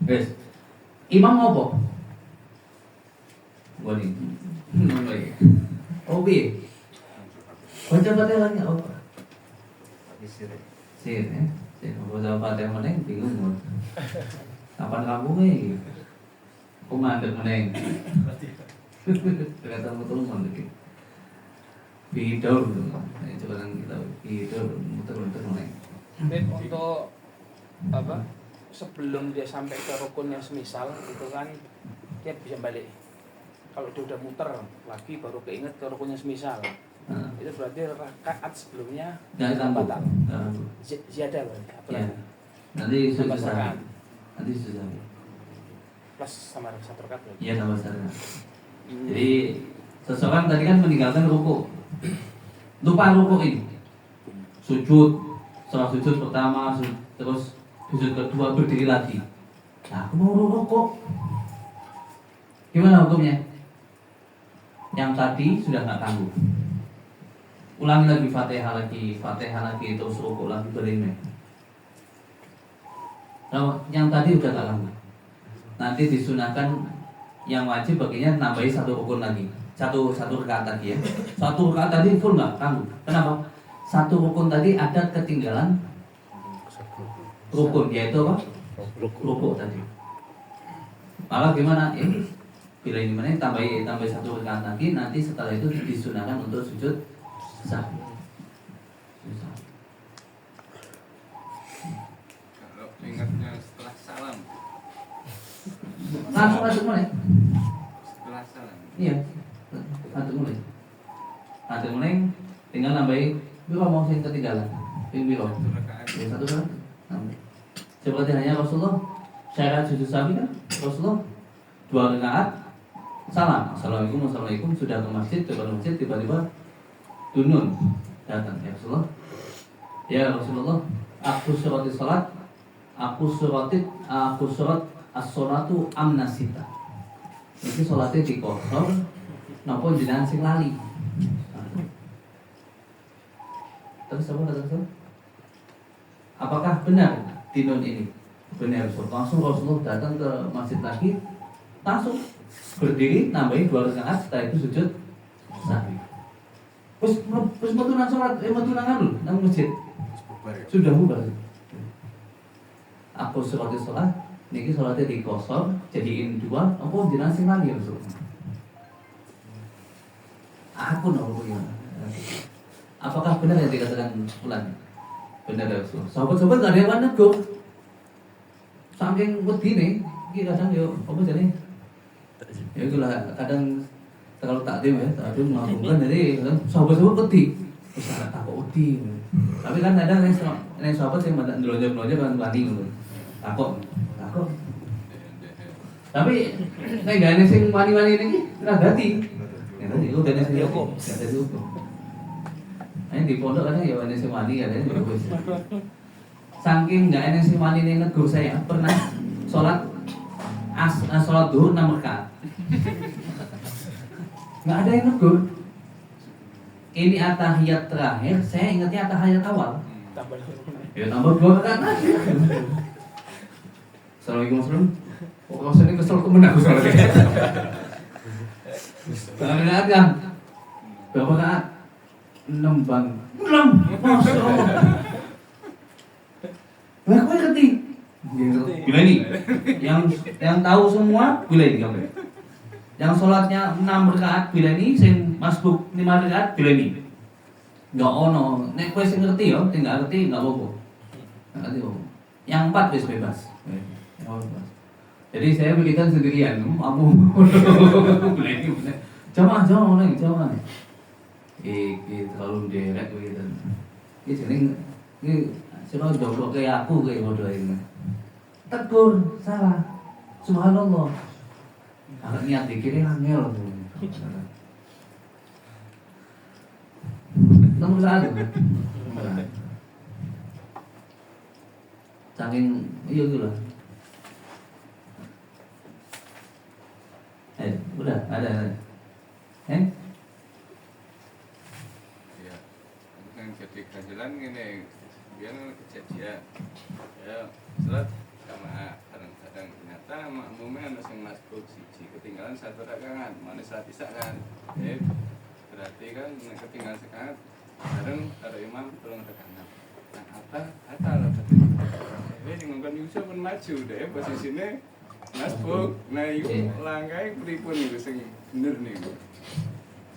Guys, imam ngopo? Gua nih. Oh, bi. Baca Fatihah lagi apa? Isir. Sir ya. Sir baca Fatihah meneng bingung mau. Kapan kamu nih? Aku mandek meneng. Ternyata muter mandek. Bidor gitu. Nah, coba kan kita bidor muter meneng. Tapi untuk apa? Sebelum dia sampai ke rukun yang semisal itu kan dia bisa balik. Kalau dia udah muter lagi baru keinget ke rukun yang semisal. Nah, Itu berarti rakaat sebelumnya nggak ditambah. batal. Nggak. Ziyadah berarti. Apa Ya. lagi? Nanti Tambah susah. rakaat. Nanti susah. Plus sama satu rakaat berarti. Iya tambah sana. Jadi seseorang tadi kan meninggalkan ruku, lupa ruku ini, sujud, setelah sujud pertama, terus sujud kedua berdiri lagi. Nah, aku mau ruku, gimana hukumnya? Yang tadi sudah nggak tangguh, ulangi lagi fatihah lagi, terus ruku lagi berdiri. Nah, yang tadi udah nggak tangguh. Nanti disunahkan yang wajib baginya nambahi satu rukun lagi, satu rakaat tadi ya. Satu rakaat tadi full nggak tangguh. Kenapa? Satu rukun tadi ada ketinggalan rukun, yaitu apa? Rukun tadi. Maka gimana? Bila ini mana tambahi satu rakaat lagi, nanti setelah itu disunahkan untuk sujud sahwi. Kalau ingatnya setelah salam. Langsung masuk mulai. Setelah salam. Iya, masuk mulai. Masuk mulai, tinggal nambahin. Biro mau sing ketinggalan. Biro. Satu rakaat. Ya, satu kan? Nambah. Seperti hanya Rasulullah syarat sujud sahwi kan? Rasulullah 2 rakaat salam. Assalamualaikum sudah ke masjid, tiba-tiba dunun datang ya Rasulullah. Ya Rasulullah, aku surat salat, aku surat as-salatu amnasita. Iki salatnya dikosor, napa jenengan sing lali. Terus apa kata Rasul? Apakah benar dinun ini? Benar Rasul. Langsung Rasulullah datang ke masjid lagi, langsung berdiri, nambahin 2 rakaat, setelah itu sujud sahwi. Terus metu nang salat, metu nang anu, nang masjid. Sudah bubar. Aku sholat niki sholatnya dikosor, jadiin 2, apa jenengan sing lali Rasul. Aku nopo gimana? Apakah benar yang dikatakan fulan? Benar ya Rasul. Sahabat-sahabat gak ada yang negur. Saking wedine, iki kadang yo apa jane? Ya itulah kadang kalau takdim ya, takdim melakukan jadi sahabat-sahabat wedi. Wis tak kok wedi. Tapi kan ada nek sahabat sing ndlonjok-ndlonjok kan wani ngono. Takok. Tapi nek gane sing wani-wani niki ora dadi. Ya dadi kok dene sing hukum. Ya dadi hukum. Ayo di pondok kan ya wani sing wani kan ya wis. Saking enggak enak sing wani ning negur saya pernah salat salat zuhur 6 rakaat. Enggak ada yang negur. Ini atahiyat terakhir, saya ingatnya atahiyat awal. Tambah Ya tambah 2 rakaat lagi. Assalamualaikum warahmatullahi. Kok rasanya kesel temen aku soalnya. Rakaat kan? Berapa rakaat? 6 bang. 6. Masya Allah. Lah kok ngerti? Bila ini yang tahu semua bila ini kamu. Yang sholatnya 6 rakaat bila ini, sing masbuk 5 rakaat bila ini. Enggak ono, nek kowe sing ngerti yo, tinggal ngerti enggak apa-apa. Enggak ngerti apa. Yang 4 wis bebas. Jadi saya berikan sendirian, kamu bila ini bener. Jamaah jamaah. Terlalu derek begitu. Ini jeneng ini sira jomblo kayak aku kayak model ini. Tegur, salah. Subhanallah. Agak niat dikira angel. Nomor 1. Saking iya gitu lah. Udah ada. Ya, kan jadi ganjelan gini, biar kejadian. Ya, salat sama kadang-kadang ternyata makmumnya ada yang masbuk siji ketinggalan 1 rakaat, mana salat isya kan. Berarti kan ketinggalan sekaat bareng karo imam tolong rekanan. Nah, atal ini ngongkon Yusuf pun maju deh posisinya masbuk. Nah itu langkai pripun itu sing bener nih.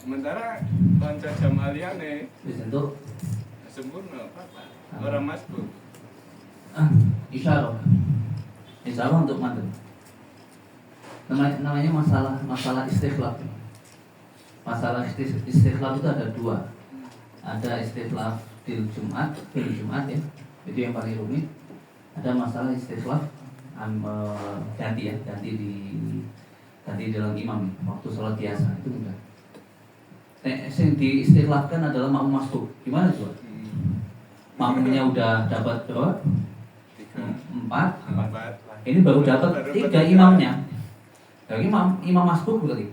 Sementara kanca jamaliane Wis entuk sempurna apa orang masbuk. isyarah. Isyarah untuk mandek. Namanya masalah istikhlaf. Masalah istikhlaf itu ada dua. Ada istikhlaf di Jumat ya. Itu yang paling rumit. Ada masalah istikhlaf ganti dalam imam waktu sholat biasa itu enggak. Yang diistikhlafkan adalah makmum masbuk. Gimana coba? Makmumnya udah dapat berapa? 4. Ini baru dapat 3 imamnya. Jadi imam masbuk berarti.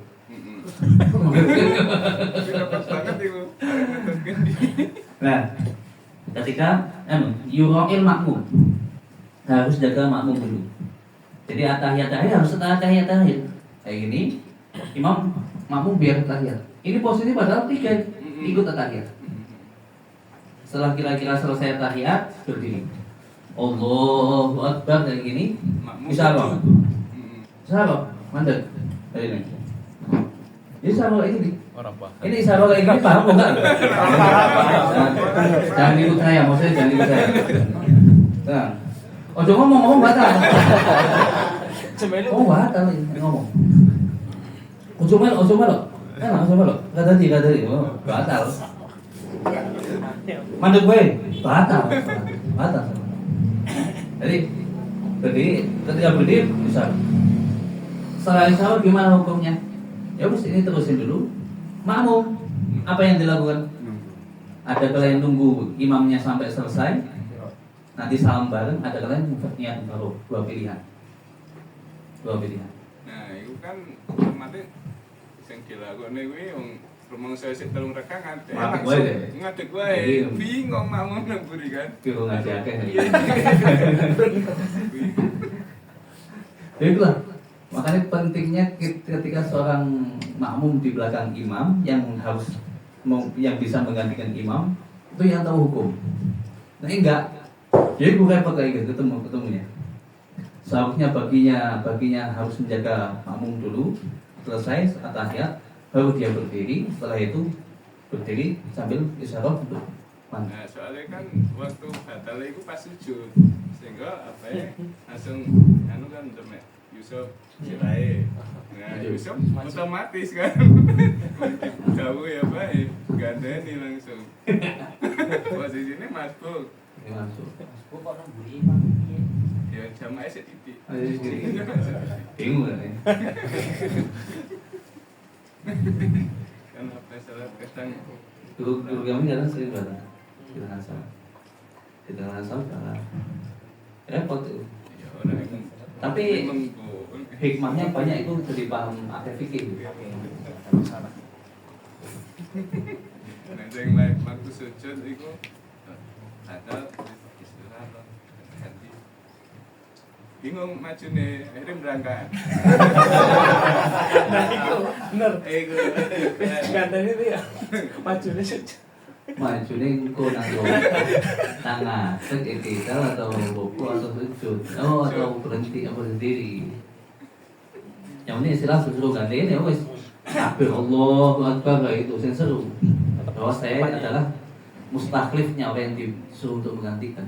Nah, ketika yuroil makmum harus jaga makmum dulu. Jadi atahiyat harus atahiyat kayak gini. Makmum biar atahiyat. Ini posisi padahal 3 ikut atahiyat. Setelah kira-kira selesai tahiyat berdiri. Allahu Akbar kayak gini. Bisa apa? Mandek. Kayak ini. Ini sama kayak gini. Ini sama kayak gini paham kok enggak? Jangan ikut saya, maksudnya jangan ikut saya. Nah, ojo ngomong batal. Oh batal ini ngomong. Ojo melok. Ojo melok. Enggak tadi. Oh, batal. Mandek gue, batal. Jadi ketika berdiri bisa. Setelah insya gimana hukumnya? Ya wis ini terusin dulu. Makmum apa yang dilakukan? Ada kalian tunggu imamnya sampai selesai. Nanti salam bareng. Ada kalian niat baru 2 pilihan. Nah itu kan otomatis sing dilakoni kuwi wong rumangsa sik telung rekangan ngadeg wae bingung makmum nang buri kan Bingung ngaji akeh. Itulah makanya pentingnya ketika seorang makmum di belakang imam yang bisa menggantikan imam itu yang tahu hukum. Nah enggak, jadi gue repot kayak gitu ketemunya. Seharusnya baginya harus menjaga makmum dulu, selesai atahiyat baru dia berdiri. Setelah itu berdiri sambil isyarah untuk mandi. Nah soalnya kan waktu batal itu pas sujud sehingga apa ya langsung kan demek Yusuf silae. Nah Yusuf otomatis kan jauh ya baik gandeni langsung posisinya masbuk. Masuk. Kok nang buri imam piye? Ya jamaah sithik. Bingung kan ya? Kan apa salah kadang Guru kami kadang sering baca kita ngasal karena repot itu. ya orang yang Tapi hikmahnya banyak itu jadi paham akeh fikih. nah yang lain waktu sujud itu ada istirahat ganti bingung maju nih akhirnya berangkat Bener. itu Ganteng itu ya. Majunya sujud. Maju nih engko nanggo tangan sekitar atau buku atau sujud atau berhenti apa berdiri. Yang ini istilah suruh ganti ini wes takbir Allahu Akbar itu yang seru. Bahwa saya adalah mustakhlifnya orang yang disuruh untuk menggantikan.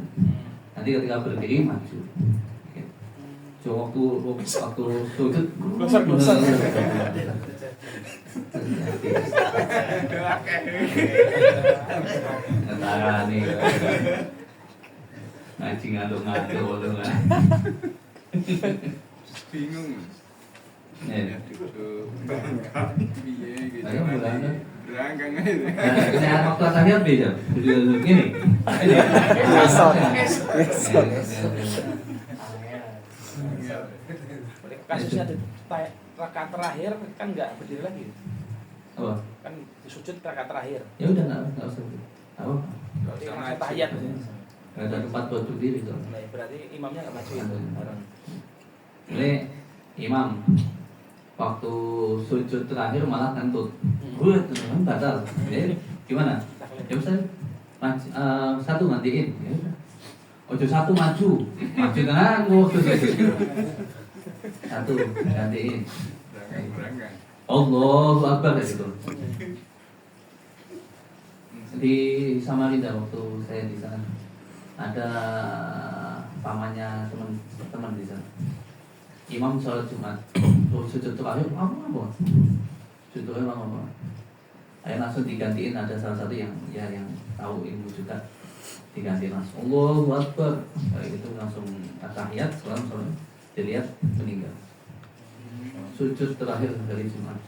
Nanti ketika berdiri maju. So, waktu sujud Gosor. Antara nih ngaji ngaduk lah. bingung Ya. Piye gitu Ayo berangkat. berangkat aja Saya waktu akhirnya beda. Gini. Kasusnya di rakaat terakhir kan nggak berdiri lagi. Apa? Kan sujud rakaat terakhir. Ya udah nggak usah. Apa? Kalau dia langsung tahiyat. Nggak ada tempat buat berdiri tuh. Nah, berarti imamnya nggak maju itu. Ini imam waktu sujud terakhir malah kentut. Gue kan batal. Jadi gimana? Ya Ustaz, satu gantiin. Ya udah. Ojo satu maju tenan waktu itu. Satu gantiin. Berangkat. Allahu Akbar gitu. Di Samarinda waktu saya di sana ada pamannya teman di sana. Imam sholat Jumat, sujud terakhir apa? Sujudnya apa? Ayo langsung digantiin, ada salah satu yang tahu ilmu juga, diganti langsung Allahu Akbar. Kayak itu langsung tahiyat, salam dilihat meninggal. Sujud terakhir dari Jumat.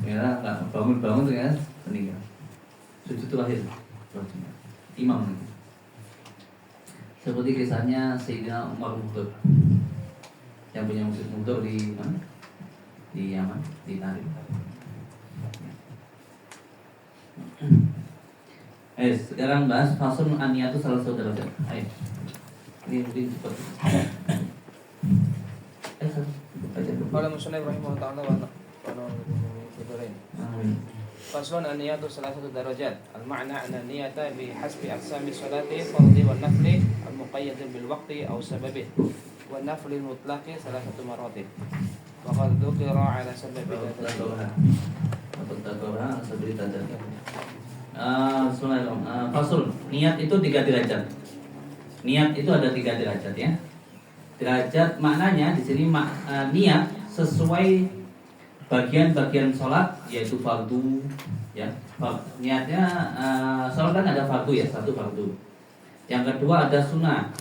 Ya, nggak bangun ya meninggal. Sujud terakhir Jumat. Imam itu. Seperti kisahnya Sayyidina Umar Mukhtar yang punya Masjid Mukhtar di mana? Di Yaman, di Tarim. Sekarang bahas fasun aniyatu salah saudara. Ayo. Ini mungkin cepat. Baca dulu. Qala musannif rahimahullah ta'ala wa Amin. Faslun an-niyatu salasatu darajat. Al-ma'na anna niyata bihasbi aqsami salati fardhi wan nafli al-muqayyad bil waqti aw sababi wan nafli mutlaqi salasatu maratib. Wa qad dhukira ala sababi Fasul, niat itu 3 derajat. Niat itu ada 3 derajat ya. Derajat maknanya di sini niat sesuai bagian-bagian sholat, yaitu fardu ya. Niatnya sholat kan ada fardu ya, satu fardu. Yang kedua ada sunnah.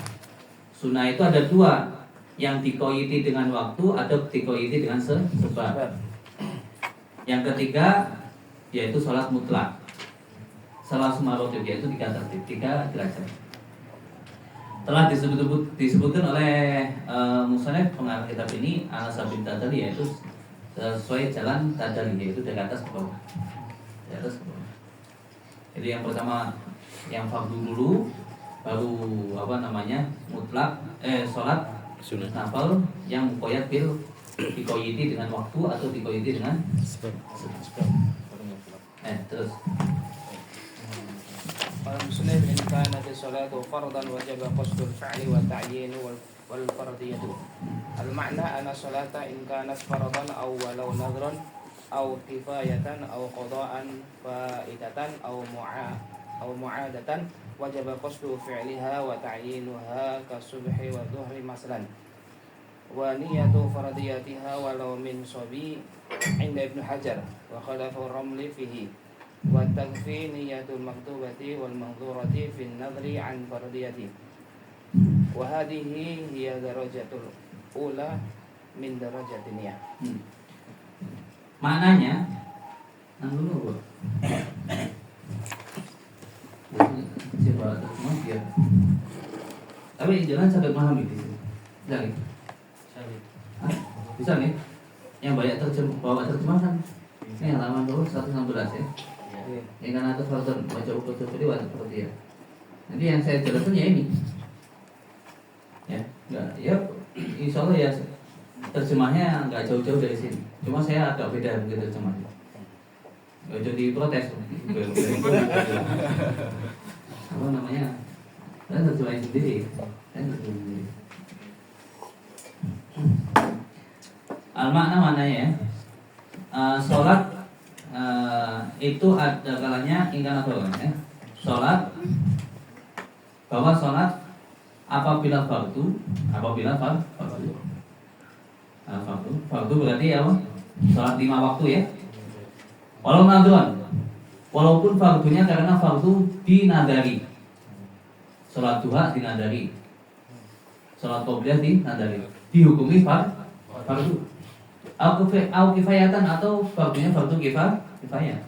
Sunnah itu ada 2, yang dikoiti dengan waktu atau dikoiti dengan sebab. Yang ketiga yaitu sholat mutlak. Salah sumarotib yaitu 3 derajat. Telah disebutkan oleh musannif pengarang kitab ini al-sabil tadali, yaitu sesuai jalan tadali, yaitu dari atas ke bawah. Dari atas ke bawah. Jadi yang pertama yang fardu dulu, baru mutlak sholat nafal yang muqayyad bil dikoyiti dengan waktu atau dikoyiti dengan sebab. Terus Qala musannif in kanat as-salatu fardan wajaba qasdul fa'li wa ta'yin wal fardiyatu. Al-ma'na anna salata in kanat fardan aw walau nadran aw kifayatan aw qada'an fa'idatan aw mu'adatan wajaba qasdu fi'liha wa ta'yinuha kasubhi wa dhuhri masalan. Wa niyatu fardiyatiha walau min sabi inda Ibnu Hajar wa khalafu ramli fihi. Wa takfi niyatul maktubati wal mahdhurati fin nadri an fardiyati. Wa hadhihi hiya darajatul ula min darajatin niyah. Maknanya dulu Bu. Coba terjemah biar. Tapi jangan sampai paham di sini. Bisa nih? Bisa nih? Yang banyak terjemahan. Ini halaman 116 ya. Yang kan atas faktor baca ukur seperti wajib seperti ya. Nanti yang saya jelaskan ya ini. Ya, enggak, ya insya Allah ya terjemahnya enggak jauh-jauh dari sini. Cuma saya agak beda mungkin terjemahnya. Enggak jadi protes. Apa namanya? Saya terjemahin sendiri. Al-makna maknanya ya. Sholat itu ada kalanya ingkar apa ya? Sholat, bahwa sholat apabila fardu berarti apa? Sholat 5 waktu ya. Walaupun fardunya karena fardu dinadari. Sholat duha dinadari. Sholat qobliyah dinadari. Dihukumi fardu. Au kifayatan atau fardunya fardu kifayah.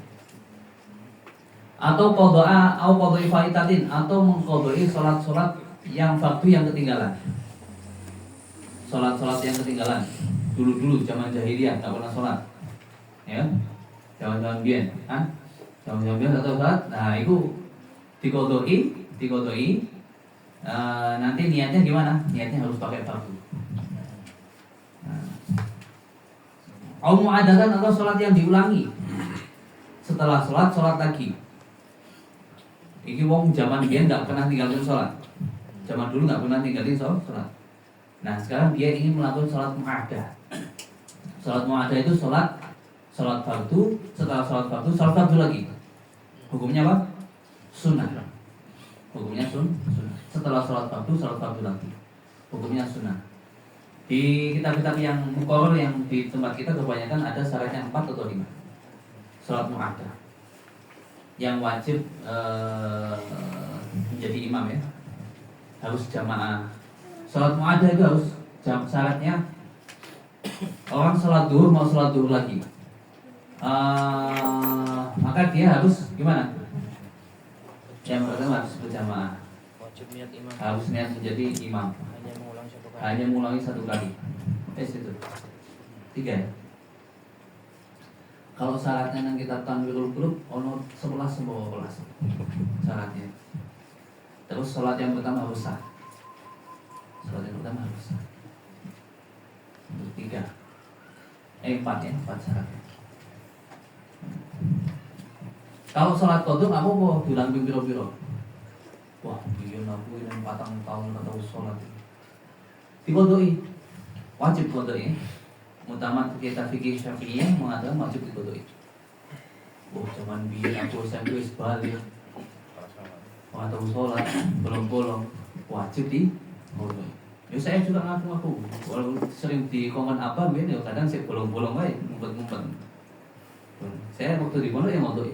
Atau qadha faitatin atau mengqadai salat-salat yang fardu yang ketinggalan. Salat-salat yang ketinggalan. Dulu zaman jahiliyah enggak pernah salat. Ya. Zaman-zaman biyen, zaman-zaman biyen atau salat. Nah, itu diqadai. Nanti niatnya gimana? Niatnya harus pakai fardu. Au mu'adatan atau sholat yang diulangi. setelah sholat lagi. Ini wong zaman dia nggak pernah tinggalin sholat. Zaman dulu nggak pernah tinggalin sholat. Nah sekarang dia ingin melakukan sholat mu'adah. Sholat mu'adah itu sholat fardu. Setelah sholat fardu lagi. Hukumnya apa? Sunnah. Hukumnya sunnah. Setelah sholat fardu lagi. Hukumnya sunnah. Di kitab-kitab yang muqarrar yang di tempat kita kebanyakan ada syaratnya 4 atau 5. Sholat mu'adah yang wajib menjadi imam ya, harus jamaah. Sholat mu'adah itu harus syaratnya orang sholat duhur mau sholat duhur lagi, maka dia harus gimana? Yang pertama harus berjamaah, Wajib niat imam. harus niat menjadi imam, Hanya mengulang satu hanya mengulangi 1 kali. kali. Itu 3 ya. Kalau syaratnya yang kita tanwirul qulub ono 11 syaratnya. Terus sholat yang pertama harus sah. Sholat yang pertama harus sah. 3. 4 ya, 4 syaratnya. Kalau sholat qadha kamu mau bilang piro-piro. Wah, biyen aku yang 4 tahun atau sholat. Diqodoi. Wajib qodoi. Mutamat kita fikih Syafi'iyah mengatakan wajib diqodoi. Oh, zaman biyen aku SMP balik. Atau sholat bolong-bolong wajib diqodoi. Ya saya juga ngaku-ngaku. Walaupun sering dikongkon apa ben ya kadang saya bolong-bolong wae, ngumpet-ngumpet. Saya waktu di pondok yang qodoi.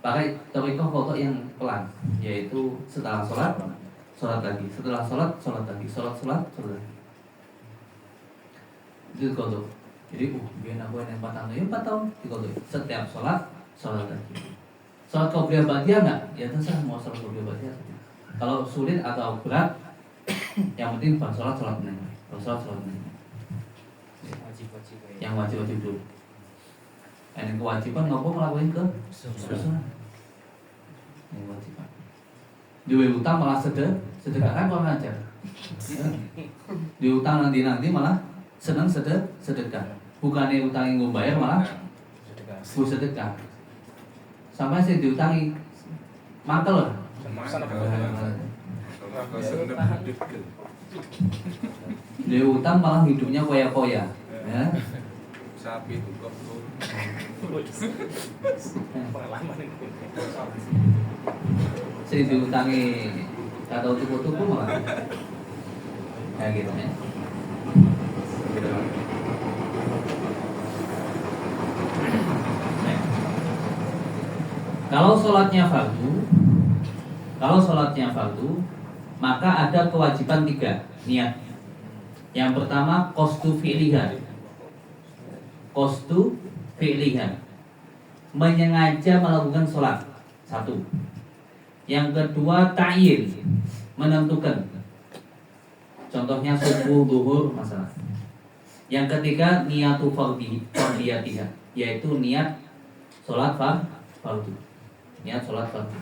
Pakai thariqah qodha yang pelan, yaitu setelah sholat lagi, setelah sholat lagi, sholat lagi. Itu qodha. Jadi biar aku yang 4 tahun, ya 4 tahun diqodha. Setiap sholat lagi. Sholat qobliyah ba'diyah enggak? Ya terserah mau sholat qobliyah ba'diyah. Kalau sulit atau berat, yang penting pas sholat meneng. Kalau sholat meneng. Wajib-wajib. Yang wajib dulu. Ini kewajiban ngopo ngelakuin ke sunnah. Ini kewajiban. Duwe utang malah sedekah kan kurang ajar. Di utang nanti malah senang sedekah. Bukannya utang yang bayar malah sedekah. Sampai saya diutangi mantel. Dia utang malah hidupnya koya-koya. Ya. Sapi itu kok. Sering diutangi atau tuku-tuku malah. Ya gitu ya. Kalau sholatnya fardu, maka ada kewajiban 3 niat. Yang pertama qasdu fi'liha, menyengaja melakukan sholat 1. Yang kedua ta'yin, menentukan. Contohnya subuh, zuhur, masalah. Yang ketiga niyatu fardiyatiha, yaitu niat sholat fardu. Niat sholat fardu.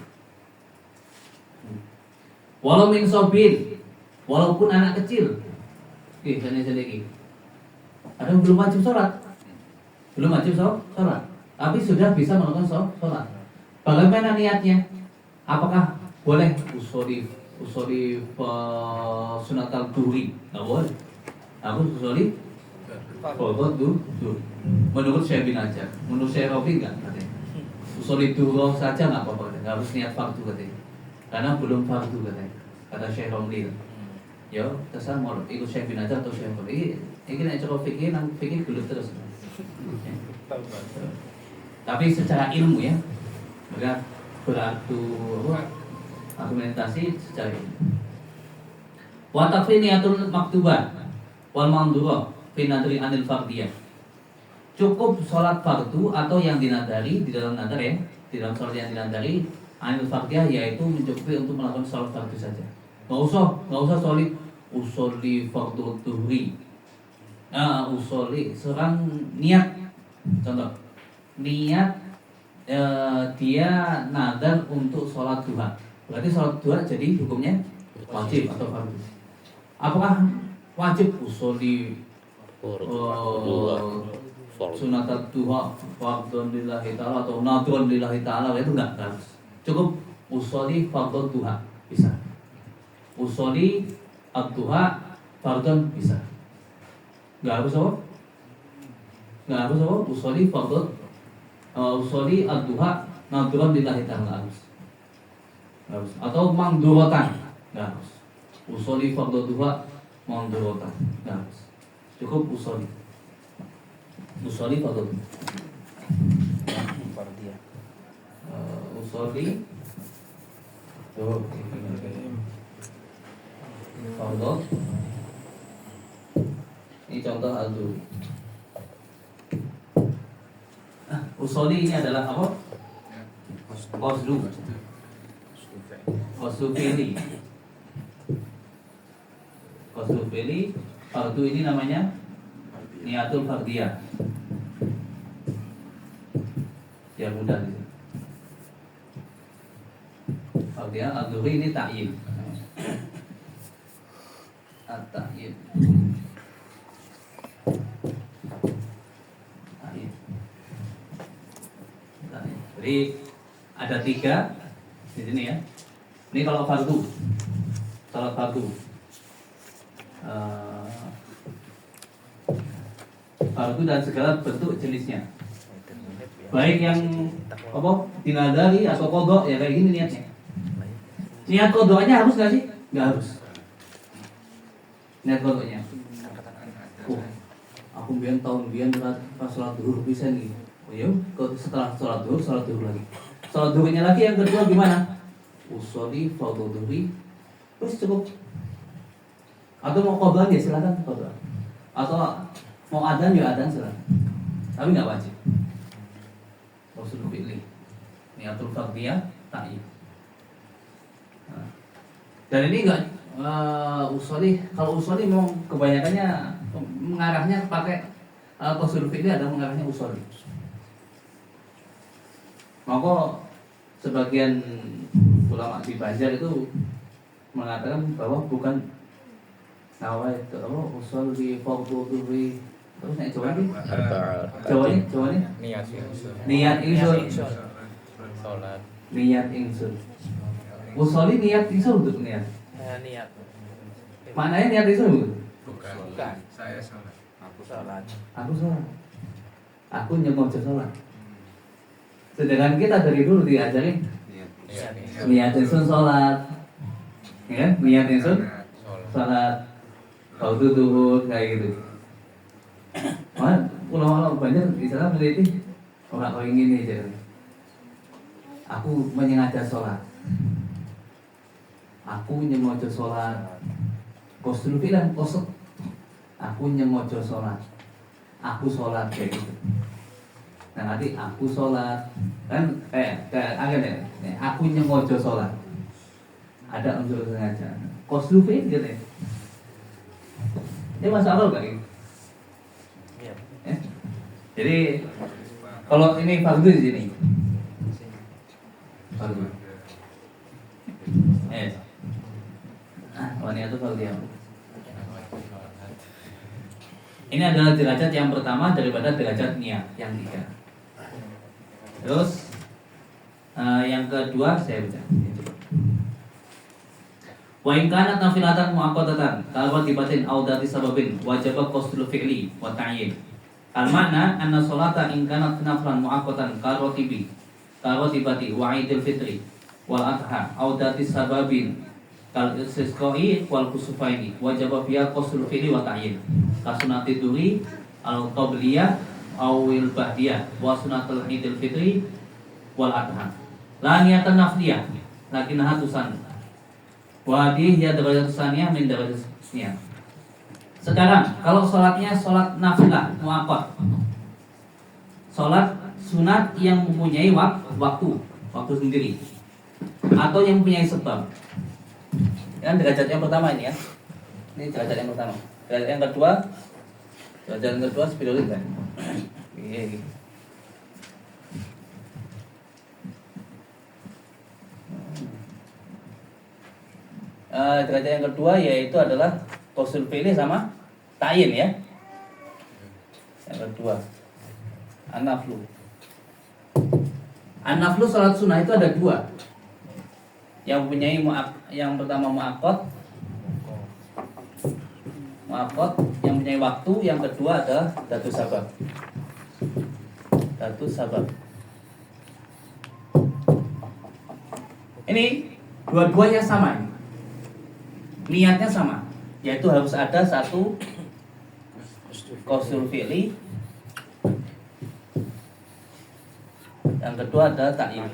Walau min sobin, walaupun anak kecil. Sedikit. Ada yang belum wajib sholat, tapi sudah bisa melakukan sholat. Bagaimana niatnya? Apakah boleh usoli sunatal duhri? Nggak boleh. Aku usoli Pokok duhur. Menurut Syekh bin Hajar, menurut Syekh Rafi enggak katanya. Usoli duhur saja enggak apa-apa katanya. Harus niat fardu katanya. Karena belum fardu katanya. Kata Syekh Romli. Ya, terserah mau ikut Syekh bin Hajar atau Syekh Rafi. Ini nek cara fikih nang fikih gelut terus. Tapi secara ilmu ya. Argumentasi secara ilmu. Wa tafniyatul maktubah wal mandurah fi nadri anil fardiyah. Cukup sholat fardu atau yang dinadari di dalam nadar ya, di dalam sholat yang dinadari anil fardiyah, yaitu mencukupi untuk melakukan sholat fardu saja. Nggak usah sholat usoli fardu duhri. Usoli serang niat. Contoh niat dia nadar untuk sholat duha. Berarti sholat duha jadi hukumnya wajib atau fardu. Apakah wajib usoli sunatat duha fardhon lillahi ta'ala atau nadhron lillahi ta'ala itu enggak harus. Cukup usolli fardhon duha bisa. Usolli ad-duha fardhon bisa. Enggak harus apa? Enggak harus apa? Usolli fardhon usolli ad-duha nadhron lillahi ta'ala harus. Harus. Atau mangduratan enggak harus. Usolli fardhon duha mangduratan enggak harus. Cukup usolli. Usolli fardhon. Fardiyah. Usolli tuh fardhon. Ini contoh al-Zuhri. Usolli ini adalah apa? Qasdu. Qasdu fi'li. Qasdu fi'li. Fardu ini namanya niatul fardiyah. Ya mudah gitu. Fardiyah al-Zuhri ini ta'yin. At-ta'yin. Ta'yin. Jadi ada 3 di sini ya. Ini kalau fardu, salat fardu, fardu dan segala bentuk jenisnya. Baik yang apa dinadari atau kodok ya kayak gini niatnya. Niat kodoknya harus nggak sih? Nggak harus. Niat kodoknya. Aku tahun biyen pas sholat duhur bisa nih. Oh ya, setelah sholat duhur lagi. Sholat duhurnya lagi yang kedua gimana? Usolli fardhu duhri. Terus cukup. Atau mau qadha ya silakan qadha. Atau mau adzan ya adzan silakan. Tapi nggak wajib. Usul fi'li. Niatul fardhiyah ta'yin. Dan ini enggak usolli. Kalau usolli memang kebanyakannya mengarahnya pakai usul fi'li ada mengarahnya usolli. Maka sebagian ulama di Banjar itu mengatakan bahwa bukan nawaitu apa usolli fardhu duhri. Terus nek Jawa ini niat ingsun Salat. niat ingsun usolli niat ingsun untuk niat Niat. maknanya niat ingsun Bukan. Saya salah. Aku salat. aku sholat aku nyemojo sholat sedangkan kita dari dulu diajarin niat ingsun sholat ya niat ingsun sholat waktu duhur kayak gitu. Malah ulama-ulama banyak di sana meneliti orang kau ingin aja. Aku menyengaja sholat. Aku nyemojo sholat. Kos dulu bilang kosok. Aku nyemojo sholat. Aku sholat kayak gitu. Nah nanti aku sholat kan agak deh. Aku nyemojo sholat. Ada unsur sengaja. Kos dulu gitu ya. Ini masalah gak ini? Ya. Jadi kalau ini fardu di sini. Fardu. Wanita itu fardu ya. Ini adalah derajat yang pertama daripada derajat niat yang 3. Terus yang kedua saya baca. Wa in kanat nafilatan muaqqatatan kalwatibatin aw dati sababin wajib qasdul fi'li wa ta'yin. Al-makna anna sholata in kanat naflan muaqqatan kalwatibati wa idul fitri wal adha aw dati sababin kal istisqai wal kusufaini wajib fiha qasdul fi'li wa ta'yin. Kasunati duri al-qabliyah aw il bahdiyah wa sunatul idul fitri wal adha. La niyatan nafliyah lakinnaha tusan. Wadih ya derajat saniyah min derajat saniyah. Sekarang kalau sholatnya sholat nafilah muaqqat, sholat sunat yang mempunyai waktu sendiri, atau yang mempunyai sebab. Kan derajat yang pertama ini ya. Ini derajat yang pertama. Derajat yang kedua spiritual kan. Oke. Derajat yang kedua yaitu adalah qasdul fi'li sama ta'yin ya. Yang kedua. An-naflu. An-naflu salat sunnah itu ada dua. Yang pertama mu'aqqad, yang punya waktu. Yang kedua ada datu sabab. Ini dua-duanya sama ini. Niatnya sama, yaitu harus ada satu qasdul fi'li. Yang kedua ada ta'yin.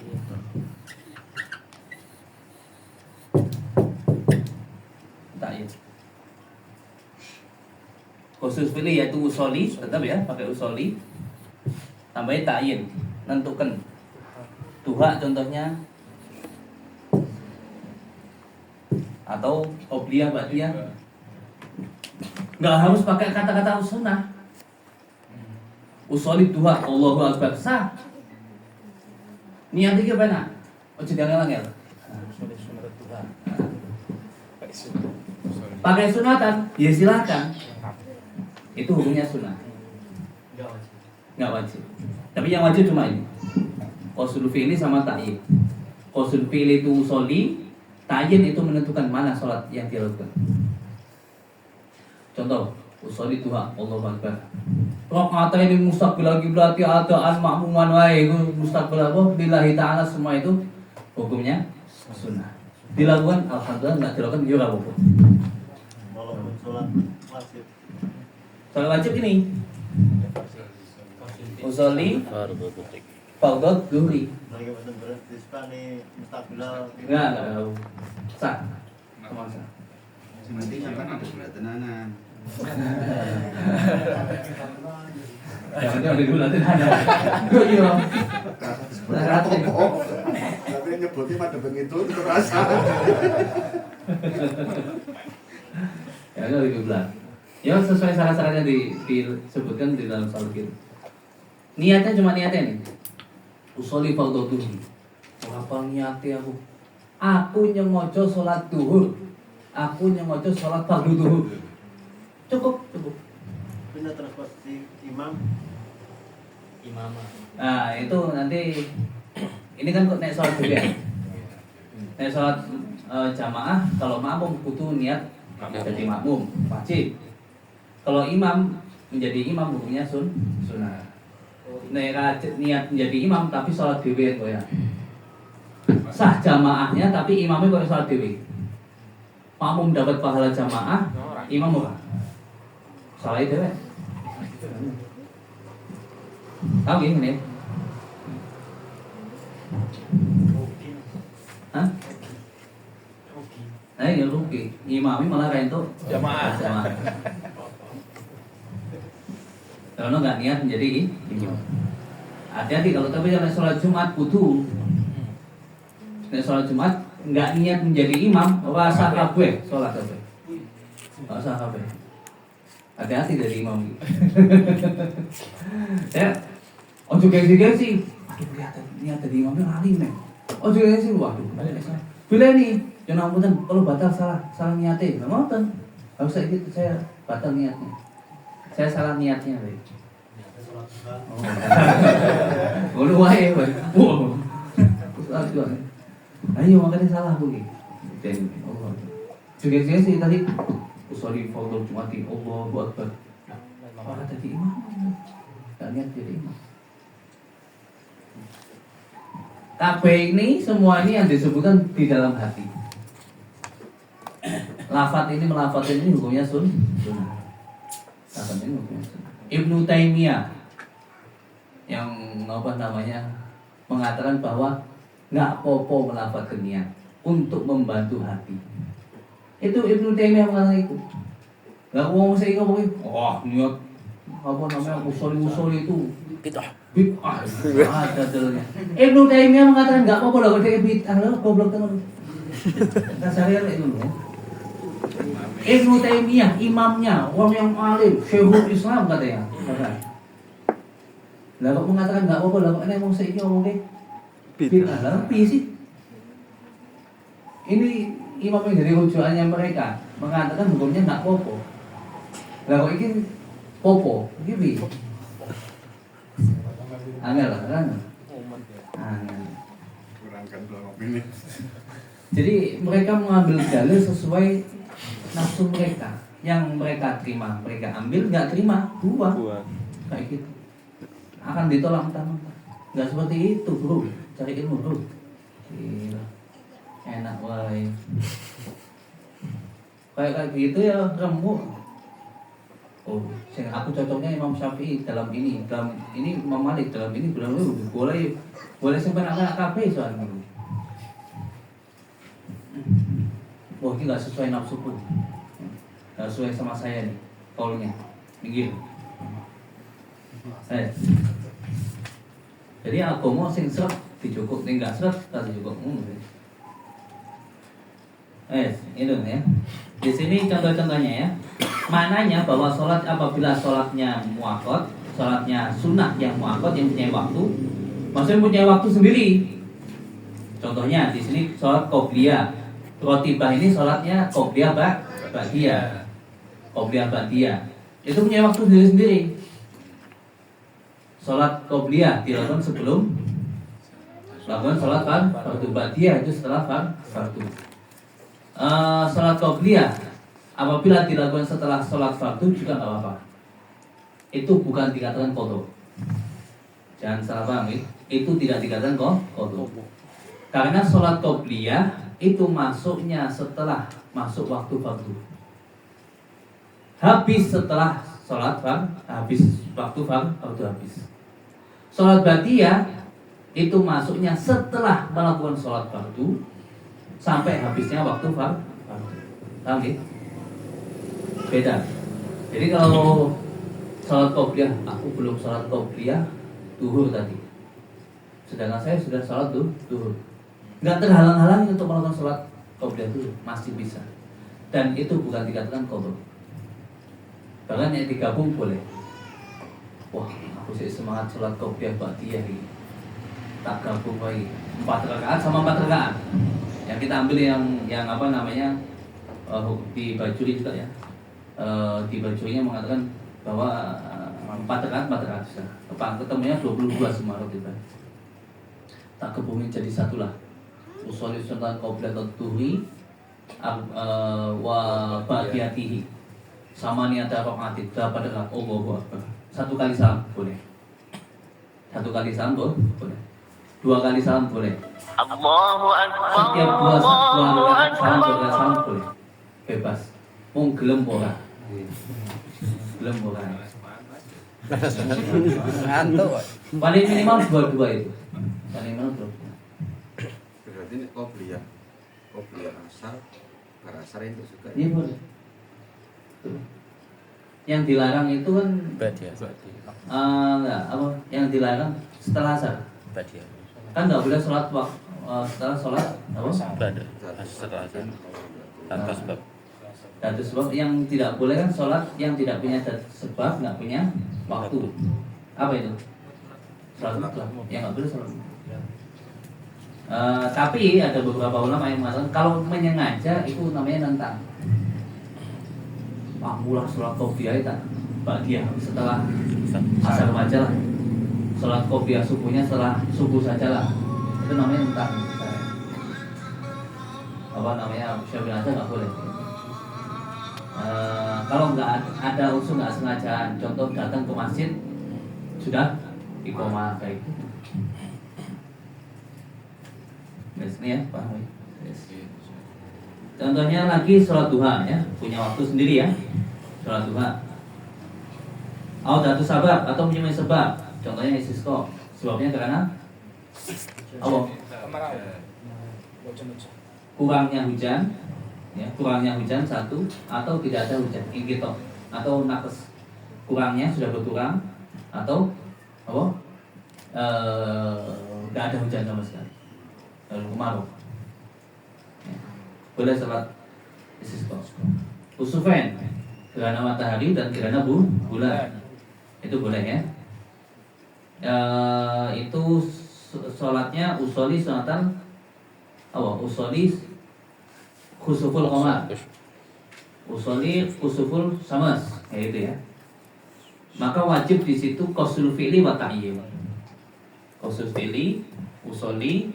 Khusus pilih yaitu usoli, tetap ya pakai usoli. Tambahin ta'yin, nentukan. Duha contohnya, atau obliyah ba'diyah. Nggak harus pakai kata-kata sunnah. Usoli duha, Allahu Akbar, sah. Niat iki benar. Ojo diangel-angel. Pakai sunatan, ya silakan. Itu hukumnya sunnah. Nggak wajib. Tapi yang wajib cuma ini. Qasdul fi'li sama ta'yin. Qasdul fi'li itu usoli, ta'yin itu menentukan mana sholat yang dilakukan. Contoh, usoli duha, Allahu Akbar. Rakaat ini mustaqbil kiblati adaan makmuman wae itu mustaqbil apa? Lillahi ta'ala, semua itu hukumnya sunnah. Dilakukan alhamdulillah, enggak dilakukan ya enggak apa-apa. Walaupun sholat wajib. Sholat wajib ini usoli fardhu dhuhri. Mereka benar-benar dispani mustaqbilal. Enggak tahu. Sah. Sama sah. Nanti sampai ada surat tenanan. Ya nanti ada dulu nanti ada. Iya. Tapi nyebutnya pada begitu itu rasa. Ya itu lebih belas. Ya sesuai syarat-syaratnya disebutkan di dalam salat kita. Niatnya cuma niatnya nih. Usoli fardhu dhuhri. Apa niatnya aku? Aku nyemoco sholat duhur. Aku nyemoco sholat fardhu duhur. Cukup. Pindah terus pasti imam. Nah itu nanti ini kan nek sholat juga. Nek sholat jamaah kalau makmum butuh niat jadi makmum wajib. Kalau imam menjadi imam hukumnya sunnah. Nek niat menjadi imam tapi sholat dhewe kok ya. Sah jamaahnya tapi imamnya kok sholat dhewe. Makmum dapat pahala jamaah, imam ora. Salah itu ya. Tahu gini nih? Hah? Nah ini rugi. Imamnya malah rento Jamaah. Kalau nggak niat menjadi imam. Hati-hati kalau tapi kalau sholat Jumat butuh. Sholat Jumat nggak niat menjadi imam, rasa kabeh sholat kabeh. Rasa kabeh. Hati-hati dari imam. Ya, ojo gengsi-gengsi. Aduh niat dari imamnya lali nih. Ojo gengsi, waduh. Bila nih, jangan amputan kalau batal salah niatnya, nggak mau kan? Kalau saya gitu saya batal niatnya. Saya salah niatnya, Pak. Oh, lu wae, Pak. Wow. Salah juga. Ayo makanya salah Bu. Allah. Juga saya sih tadi usoli fardhu Jumati Allahu Akbar. Orang tadi imam. Tak niat jadi imam. Kabeh ini semua ini yang disebutkan di dalam hati. Lafaz ini melafazkan ini hukumnya sunnah. Lafaz ini hukumnya sunnah. Ibnu Taimiyah yang apa namanya mengatakan bahwa nggak popo melafazkan niat untuk membantu hati. Itu Ibnu Taimiyah mengatakan itu. Nggak mau saya ngomongin, wah niat apa namanya usoli itu bid'ah. Ada dalilnya. Ibnu Taimiyah mengatakan nggak apa-apa lah kalau bid'ah lah goblok teman. Kasarnya itu loh. Ibnu Taimiyah imamnya orang yang alim, Syekhul Islam katanya. Lah kok mengatakan nggak apa-apa lah kok ini mau saya ngomongin bid'ah lah sih. Ini imam yang dari rujukannya mereka mengatakan hukumnya nggak popo. Lah kok ini popo, gini. Angel lah kan? Umat ya. Angel. Kurangkan berapa menit. Jadi mereka mengambil dalil sesuai nafsu mereka. Yang mereka terima, mereka ambil, nggak terima, buang. Buang. Kayak gitu. Akan ditolak mentah-mentah. Nggak seperti itu, bro. Cari ilmu, bro. Gila. Enak wae. Kayak gitu ya, remuk. Oh, aku cocoknya Imam Syafi'i dalam ini Imam Malik dalam ini bilang boleh sampai anak kafe soalnya. Wah, ini nggak sesuai nafsuku, nggak sesuai sama saya nih, kaulnya, begini. Jadi aku mau sing seret dicukup, nih nggak seret tak dicukup. Itu ya. Di sini contoh-contohnya ya. Mananya bahwa sholat apabila sholatnya muakkad, sholatnya sunnah yang muakkad yang punya waktu, maksudnya punya waktu sendiri. Contohnya di sini sholat qobliyah, rotibah ini sholatnya qobliyah ba'diyah, qobliyah ba'diyah. Itu punya waktu sendiri-sendiri. Sholat qobliyah dilakukan sebelum lakukan sholat fardu, ba'diyah itu setelah fardu. Sholat qobliyah apabila dilakukan setelah sholat fardu juga nggak apa-apa. Itu bukan dikatakan qadha. Jangan salah paham ya. Itu tidak dikatakan qadha. Karena sholat qobliyah itu masuknya setelah masuk waktu fardu. Habis setelah sholat habis waktu fardu habis. Sholat ba'diyah itu masuknya setelah melakukan sholat fardu sampai habisnya waktu fardu. Paham ya? Beda. Jadi kalau sholat qobliyah, aku belum sholat qobliyah duhur tadi, sedangkan saya sudah sholat duhur, nggak terhalang-halangi untuk melakukan sholat qobliyah dulu, masih bisa. Dan itu bukan dikatakan qadha. Bahkan yang digabung boleh. Wah, aku sih semangat sholat qobliyah ba'diyah ini, tak gabung lagi 4 rakaat sama 4 rakaat. Yang kita ambil yang apa namanya di Bajuri juga ya. Di Bajurinya mengatakan bahwa 4 rakaat sudah. Ketemunya 22 semua kita. Tak gabungin jadi satulah. Usholi sunatan qobliyah tuhri wa ba'diyatihi. Sama niata rakaat pada rakaat Allahu Akbar. 1 kali salam boleh. 1 kali salam boleh. 2 kali salam boleh. Allahu Akbar. Setiap dua salam boleh. Bebas. Mung gelem ora. Gelem ora. Ngantuk. Paling minimal 2 itu. Paling minimal 2. Berarti ini qobliyah asar, asar itu suka. Iya boleh. Yang dilarang itu kan enggak apa? Yang dilarang setelah asar. Kan enggak boleh sholat setelah sholat apa? Setelah asar. Tanpa sebab. Dan sebab yang tidak boleh kan sholat yang tidak punya sebab, nggak punya waktu. Apa itu? Sholat mutlak. Yang nggak boleh sholat mutlak. Tapi ada beberapa ulama yang mengatakan kalau menyengaja itu namanya nentang. Mulah sholat qobliyah itu ba'diyah setelah asar aja lah. Sholat qobliyah subuhnya setelah subuh saja lah. Itu namanya nentang. Apa namanya? Syafi'i aja nggak boleh. Kalau nggak ada unsur nggak sengaja, contoh datang ke masjid sudah iqomah kayak gitu. Ini ya, paham ya? Contohnya lagi sholat duha ya, punya waktu sendiri ya, sholat duha. Audatu sabab atau menyemai sebab, contohnya istisqa, sebabnya karena apa? Kurangnya hujan. Ya, kurangnya hujan satu atau tidak ada hujan gitu atau nakes kurangnya sudah berkurang atau apa nggak ada hujan sama sekali lalu kemarau ya. Boleh sholat istisqa. Usufen gerhana matahari dan gerhana bulan itu boleh ya. Itu sholatnya usoli sunatan apa usoli khusuful qamar, usoli khusuful syams, kayak itu ya. Maka wajib di situ qasul fi'li wa ta'yin. Qasdul fi'li, usoli,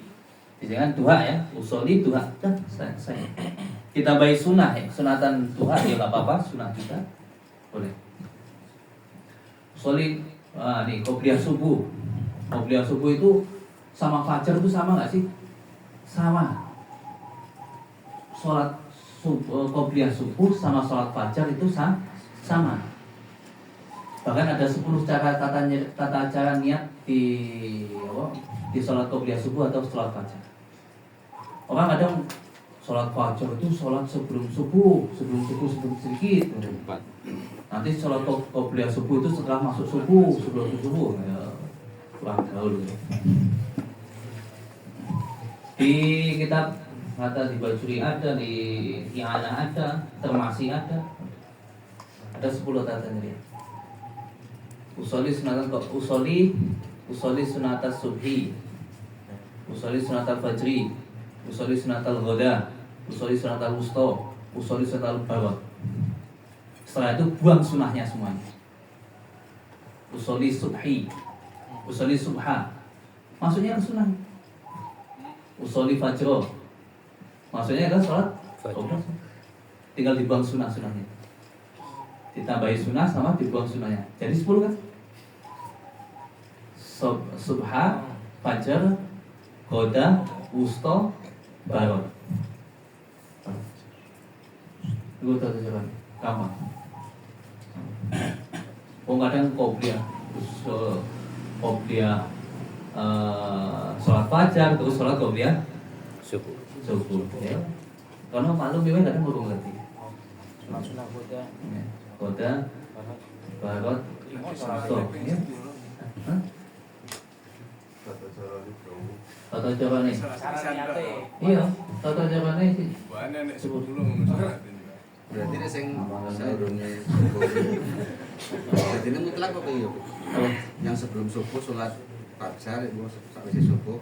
dengan duha ya, usoli duha, dah selesai. Kita bayi sunnah ya, sunatan duha ya nggak apa-apa, sunnah kita boleh. Usoli, nih qobliyah subuh, qobliyah subuh itu sama fajar itu sama nggak sih? Sama. Sholat qobliyah subuh sama sholat fajar itu sama. Bahkan ada 10 tata cara niat di sholat qobliyah subuh atau sholat fajar. Orang kadang sholat fajar itu sholat sebelum subuh sedikit. Nanti sholat qobliyah subuh itu setelah masuk subuh, sebelum subuh. Ya, kurang gaul. Di kitab kata di Bajuri ada, di I'anah ada, Termasi ada 10 tata niat. Usoli sunatas subhi, usoli sunatal fajri, usoli sunatal ghoda, usoli sunatal wusto, usoli sunatal barat. Setelah itu buang sunahnya semuanya. Usoli subhi, usoli subha, maksudnya ke sunah. Usoli fajro, maksudnya adalah sholat fajr. Tinggal dibuang sunahnya. Ditambahi sunnah sama dibuang sunnahnya. Jadi 10 kan? Subha, fajar, ghoda, wusto, barot. Itu tata cara gampang. Kadang qobliyah, sholat fajar terus sholat qobliyah subuh ya. Karena maklum memang kadang kurang ngerti. Sunah Buddha. Koda, barot, wusto ya. Tata cara nih. Iya, tata cara nih sih. Berarti nek sing sadurunge subuh. Berarti ini mutlak kok iya. Yang sebelum subuh salat fajar iku sakwise subuh.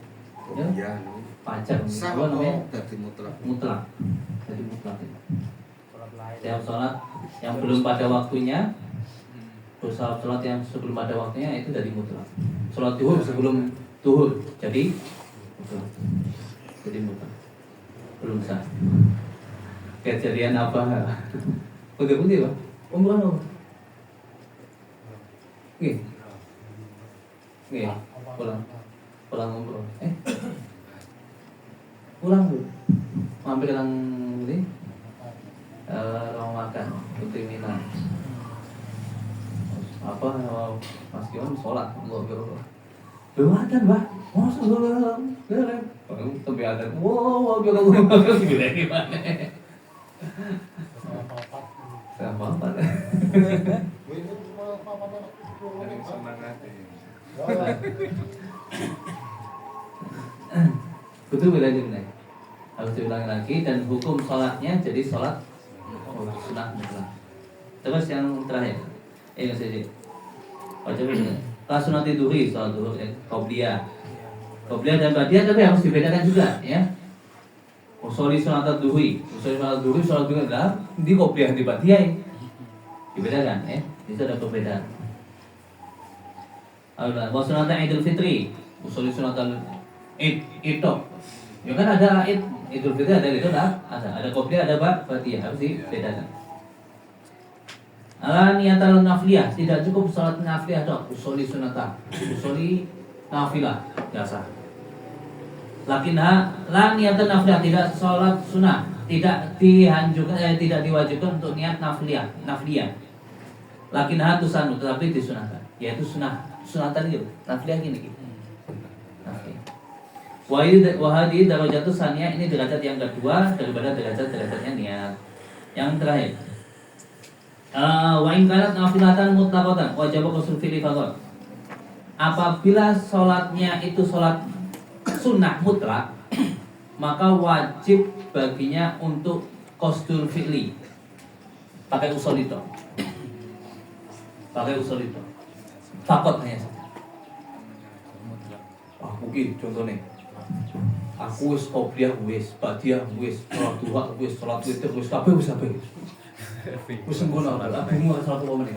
Ya. Fajar Sama namanya dadi mutlak. mutlak. Jadi mutlak. Setiap sholat yang belum pada waktunya, sholat yang sebelum pada waktunya itu dari mutlak. Sholat duhur sebelum duhur jadi mutlak. Jadi mutlak. Belum sah. Kejadian apa? Putih-putih Pak? Umroh apa? Oke. Pulang umroh. Pulang dulu. Mampir yang ini ruang makan Putri Mina. Apa Mas Kion sholat ngobrol. Belum ada Mbak. Masa belum? Belum. Tapi ada. Wow, ngobrol gimana? Apa? Betul belajar nih. Harus diulangi lagi dan hukum sholatnya jadi sholat sunnah mutlak. Terus yang terakhir, saja. Baca dulu. Kalau sunat duhri, sholat duhur, qobliyah dan ba'diyah tapi harus dibedakan juga, ya. Usoli sunat duhri, sholat duhri adalah di qobliyah di ba'diyah. Dibedakan, ya. Itu ada perbedaan. Allah, wa sunat Idul Fitri, usoli sunat Id itu. Ya kan ada Idul Fitri ada itu ada qobliyah ada ba'diyah harus dibedakan. Ala niatal nafliyah tidak cukup salat nafliyah dok usoli sunata usoli nafilah biasa. Lakinha la niatal nafliyah tidak salat sunnah tidak dianjurkan tidak diwajibkan untuk niat nafliyah. Lakinha tusanu tetapi disunahkan yaitu sunatan itu nafliyah gini. Wahadi darajatus saniyah ini derajat yang kedua daripada derajatnya niat. Yang terakhir wa in kanat nafilatan mutlaqatan wajib qasrul fi'li faqat. Apabila sholatnya itu sholat sunnah mutlak, maka wajib baginya untuk qasdul fi'li. Pakai usul itu. Faqat hanya saja. Mungkin contohnya aku wis qobliyah wis, ba'diyah wis, sholat duha wis, sholat witir wis, kabeh wis. Wis ngono ora bingung salat apa meneh.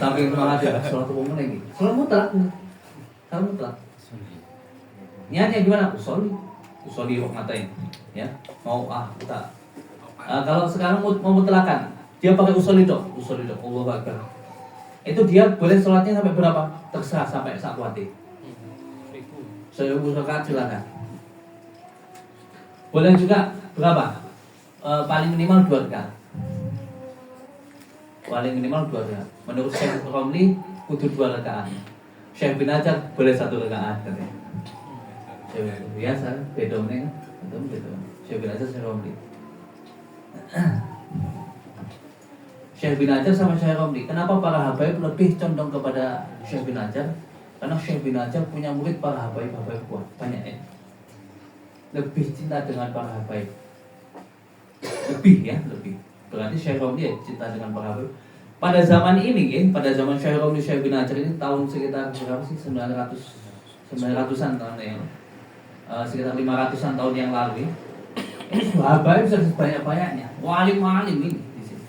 Saking semangat ya salat apa meneh iki. Salat mutlak. Salat mutlak. Niatnya gimana? Usoli kok ngatain. Ya. Mau kita. Kalau sekarang mau mutlakan, dia pakai usoli dok. Allahu Akbar. Itu dia boleh sholatnya sampai berapa? Terserah sampai sakwati. 1000 rakaat silakan. Boleh juga berapa? Paling minimal 2 rakaat. Paling minimal 2 rakaat. Menurut Syekh Romli kudu 2 rakaat. Syekh bin Hajar boleh 1 rakaat katanya. Biasa beda meneh kan? Beda. Syekh bin Hajar Syekh Romli. Syekh bin Hajar sama Syekh Romli. Kenapa para habaib lebih condong kepada Syekh bin Hajar? Karena Syekh bin Hajar punya murid para habaib kuat, banyak ya. Lebih cinta dengan para habaib. Lebih. Berarti Syekh Romli ya cinta dengan para habaib. Pada zaman ini ya, pada zaman Syekh Romli Syekh bin Hajar ini tahun sekitar berapa sih? 900-an tahun yang sekitar 500-an tahun yang lalu ya. Ini habaib sudah sebanyak-banyaknya. Walim-walim ini di sini.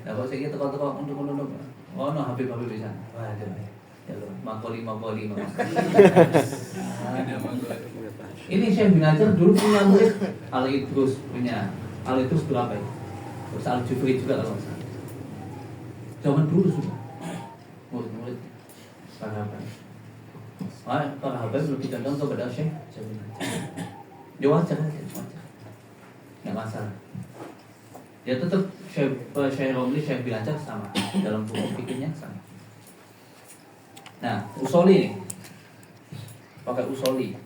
Kalau saya teko-teko untuk oh no habib-habib di sana. Wah, ada. Ya lo, makoli. Ini Syekh bin Hajar dulu punya murid Al-Idrus berapa ya? Terus Al-Jufri juga kalau salah. Zaman dulu sudah murid para habaib. Para habaib lebih condong kepada Syekh bin Hajar. Dia wajar aja, nggak masalah. Dia tetap Syekh Romli, Syekh bin Hajar sama dalam buku fikihnya sama. Nah, usoli nih, pakai usoli.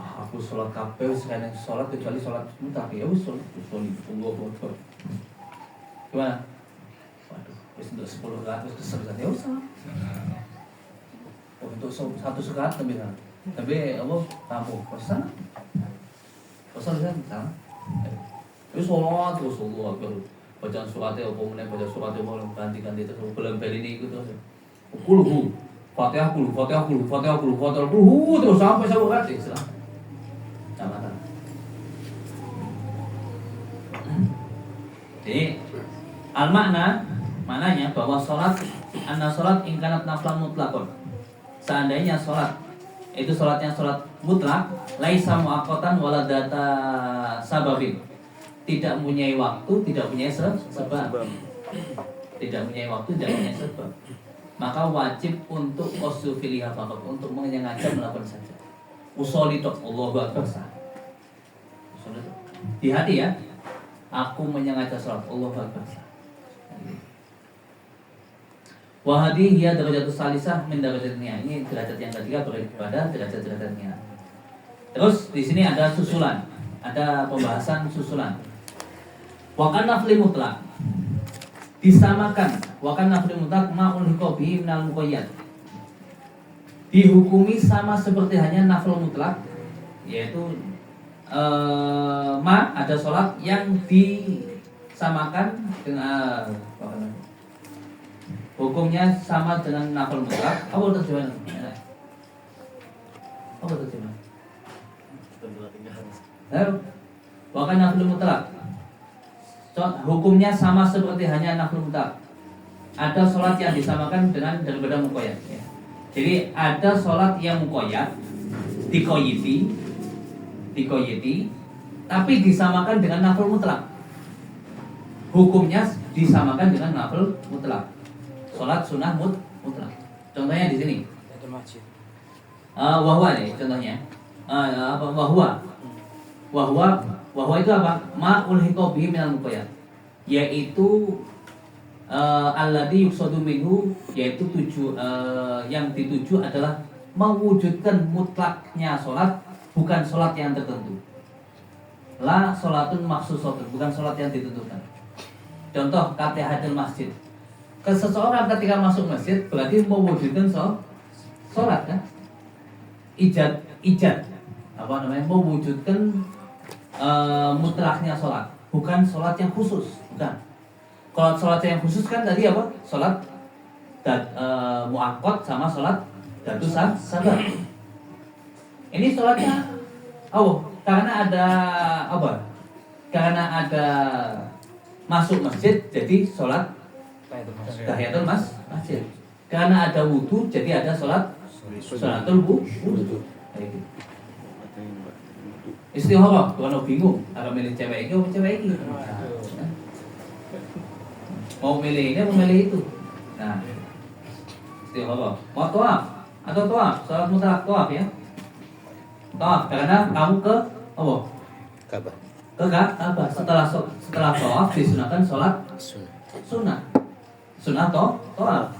Aku sholat kabeh sekarang sholat kecuali sholat mutlak ya usoli Allahu Akbar. Gimana? Waduh, wis untuk 10 rakaat wis kesel ya usah. Untuk 1 rakaat tapi apa tamu pesan kan sama. Terus sholat terus Allahu Akbar. Bacaan suratnya apa meneh baca suratnya mau ganti-ganti terus belum-belum ini gitu terus. Kulhu, Fatihah kulhu terus sampai 1 rakaat Islam. Sama-sama. Jadi maknanya bahwa anna sholat ingkanat naflan mutlakon. Seandainya sholat itu sholatnya sholat mutlak, laisa muaqqatan wala data sababin. Tidak mempunyai waktu, tidak mempunyai sebab. Tidak mempunyai waktu, tidak mempunyai sebab. Maka wajib untuk usufiliha faqat, untuk menyengaja melakukan saja. Usoli tok Allahu Akbar sah. Di hati ya. Aku menyengaja salat Allahu Akbar sah. Wa hadhihi hiya darajatus salisah min darajatnya. Ini derajat yang ketiga pada derajat-derajatnya. Terus di sini ada susulan, ada pembahasan susulan. Wa kan nafli mutlak. Disamakan wa kan nafli mutlak ma'ul hiqabi minal muqayyad. Dihukumi sama seperti hanya nafil mutlak, yaitu ada sholat yang disamakan dengan hukumnya sama dengan nafil mutlak. Apa terjemahan? Bahkan nafil mutlak hukumnya sama seperti hanya nafil mutlak. Ada sholat yang disamakan dengan daripada muqayyad ya. Jadi ada sholat yang muqayyad dikoyiti tapi disamakan dengan nafil mutlak. Hukumnya disamakan dengan nafil mutlak. Sholat sunnah mutlak. Contohnya di sini. Ada masjid. Wahwa nih contohnya. Wahwa itu apa? Ma'ul hiqabi minal muqayyad. Yaitu alladhi yuqsadu minhu, yaitu yang dituju adalah mewujudkan mutlaknya sholat, bukan sholat yang tertentu. La sholatun maksusatun, bukan sholat yang ditentukan. Contoh katihatul masjid. Seseorang ketika masuk masjid berarti mewujudkan sholat kan? Ijad mewujudkan mutlaknya sholat, bukan sholat yang khusus, bukan. Kalau sholat yang khusus kan tadi apa? Sholat muakkad sama sholat datu sabar. Ini sholatnya karena ada apa? Karena ada masuk masjid jadi sholat tahiyatul masjid. Karena ada wudu jadi ada sholatul wudu. Kayak gitu. Istikharah, kalau bingung, kalau milih cewek ini atau cewek ini. Mau milih ini atau milih itu. Nah, istikharah. Mau tawaf atau tawaf, sholat mutlak tawaf ya. Tawaf karena kamu ke apa? Ka'bah. Ke Ka'bah. Setelah tawaf disunahkan sholat sunnah tawaf.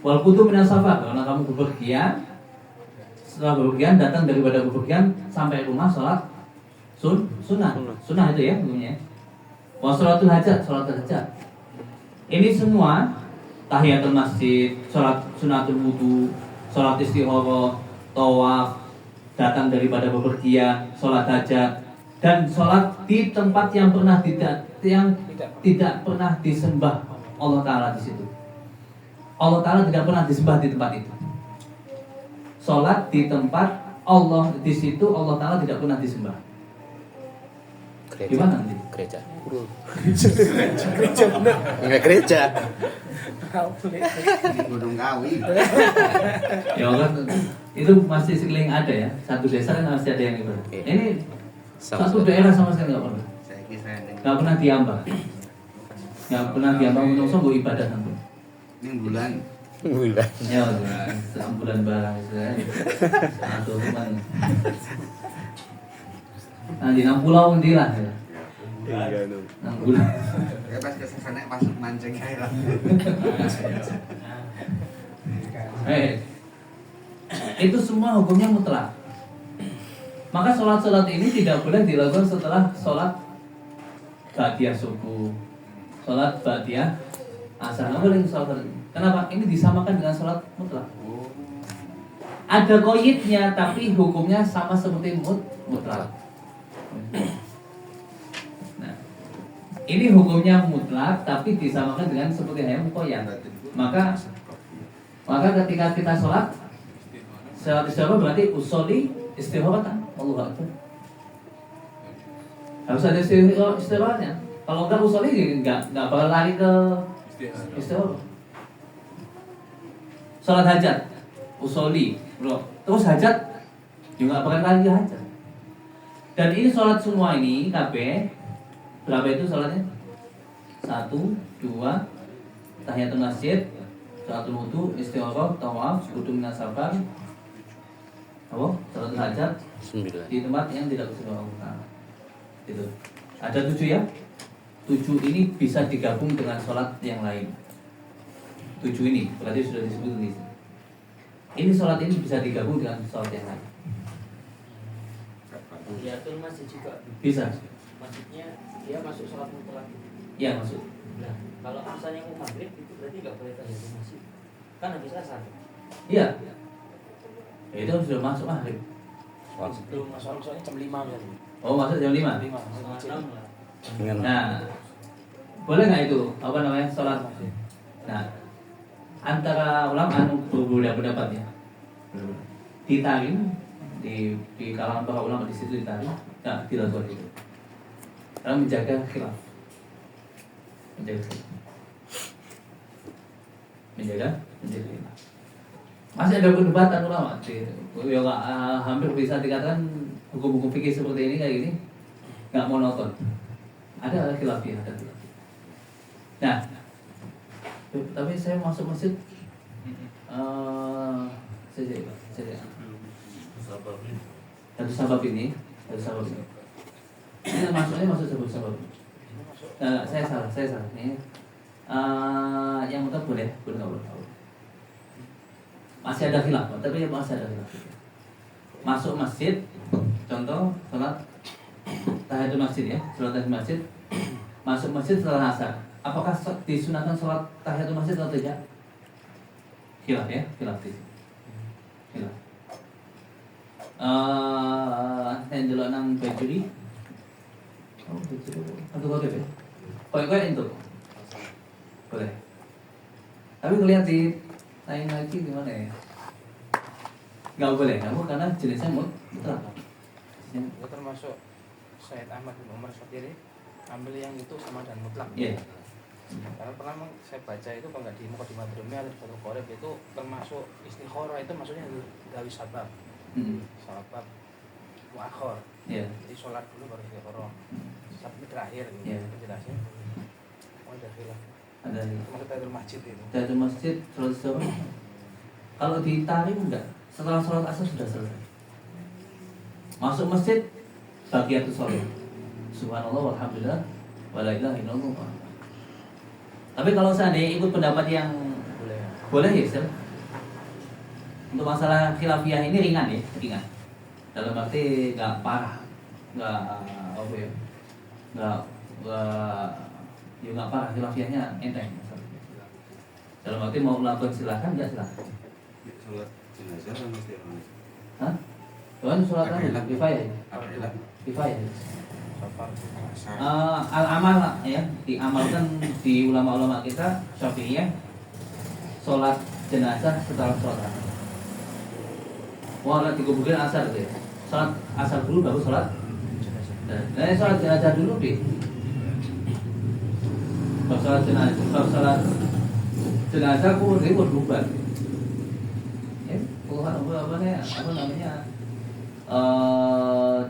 Wal qudu minas safar, karena kamu bepergian. Setelah bepergian datang daripada bepergian sampai rumah sholat sunnah itu ya hukumnya. Wa sholatul hajat, sholat hajat. Ini semua tahiyatul masjid, sholat sunnatul wudu, sholat istikharah, tawaf, datang daripada bepergian, sholat hajat, dan sholat di tempat yang tidak pernah disembah Allah Taala di situ. Allah Taala tidak pernah disembah di tempat itu. Sholat di tempat Allah di situ Allah Taala tidak pernah disembah. Gereja. Gimana nanti? Gereja. Enggak gereja. Gunung Kawi. Ya kan itu masih sekeliling ada ya. Satu desa kan masih ada yang ibadah. Iya. Ini Sama satu sekali. daerah sama sekali nggak pernah. Saya kisah ini. Nggak pernah diambah. Nggak pernah diambah untuk sembuh ibadah sampai. Ini bulan. Bulan. Ya, bulan barang saya. Satu teman. Nah, di nang pulau ndilah ya. Iya dong. Nang pulau. Ya pas ke sana pas mancing air. Itu semua hukumnya mutlak. Maka sholat ini tidak boleh dilakukan setelah sholat ba'diyah subuh, sholat ba'diyah asar. Nggak boleh sholat. Kenapa? Ini disamakan dengan sholat mutlak. Ada koyitnya, tapi hukumnya sama seperti mutlak. Nah, ini hukumnya mutlak, tapi disamakan dengan seperti yang mukoyat. Maka ketika kita sholat istigharah berarti usoli istigharatan. Allahu Akbar. Harus ada istigharahnya. Kalau enggak usoli enggak bakal lari ke istigharah. Sholat hajat, usoli, bro. Terus hajat juga bakal lari ke hajat. Dan ini sholat semua ini KB berapa itu sholatnya? 1, 2, tahiyatul masjid, sholatul wudu, istigharah, tawaf, wudu minas safar, apa? Sholatul hajat 9. di tempat yang tidak disembah Allah. Gitu. Ada 7 ya? 7 ini bisa digabung dengan sholat yang lain. 7 ini berarti sudah disebut di sini. Ini sholat ini bisa digabung dengan sholat yang lain. Tahiyatul masjid juga Bisa. maksudnya dia masuk sholat mutlak. Ya masuk. Nah, kalau misalnya mau maghrib itu berarti nggak boleh tahiyatul masjid. Kan habis asar. Iya. Ya, itu sudah masuk maghrib. Belum masuk soalnya jam 5 berarti. Oh masuk jam 5. 5. Dengan Nah, boleh nggak itu apa namanya sholat? Nah, antara ulama berbeda pendapat ya. Ditarim di kalangan para ulama di situ ditarim, nggak dilakukan itu. Karena menjaga khilaf. Menjaga khilaf. Masih ada perdebatan ulama. Ya hampir bisa dikatakan hukum-hukum fikih seperti ini kayak gini nggak monoton. Ada khilafiyah, ada khilafiyah. Nah, tapi saya masuk masjid saya satu sabab ini ini masuknya masuk sabab. Saya salah ini yang mutlak boleh nggak boleh. Masih ada khilaf, tapi masih ada khilaf. Masuk masjid, contoh sholat tahiyatul masjid ya, sholat tahiyatul masjid. Masuk masjid setelah asar. Apakah disunahkan sholat tahiyatul masjid atau tidak? Khilaf ya, khilaf di sini. Khilaf. Yang jelas nang bajuri. Oh, bajuri. Atau kau ya? Kau itu. Boleh. Tapi ngelihat di lain lagi gimana ya? Gak boleh kamu karena jenisnya mutlak. Itu termasuk Sayyid Ahmad bin Umar Syafiri ambil yang itu sama dan mutlak. Iya. Karena pernah saya baca itu kalau nggak di Muqaddimah Drumiyah atau Fathul Qorib itu termasuk istikharah itu maksudnya dari sabab. Sabab muakhir. Iya. Jadi sholat dulu baru istikharah. Sampai terakhir gitu. Iya. Penjelasannya. Oh, ada khilaf. Ada Termasuk tahiyatul masjid itu. tahiyatul masjid sholat istiqomah. Kalau ditarik enggak, setelah sholat asar sudah selesai. Masuk masjid, bagiatus sholat. Subhanallah walhamdulillah wala ilaha illallah. Tapi kalau seandainya ikut pendapat yang boleh ya, Sir. Untuk masalah khilafiyah ini ringan ya, ringan. Dalam arti nggak parah, nggak apa ya, nggak ya nggak parah, khilafiyahnya enteng. Dalam arti mau melakukan silakan, nggak silakan. Sholat jenazah sama istiqomah. Hah? Tuhan sholat apa? Kifayah. Alhamdulillah. Kifayah. Al-amal ya, diamalkan di ulama-ulama kita Syafi'iyah sholat jenazah setelah sholat asar. Wah, dikuburin asar gitu ya. Sholat asar dulu baru sholat jenazah. Nah, sholat jenazah dulu deh. Kalau sholat jenazah, kalau sholat jenazah kubur itu berubah. Ya, apa namanya?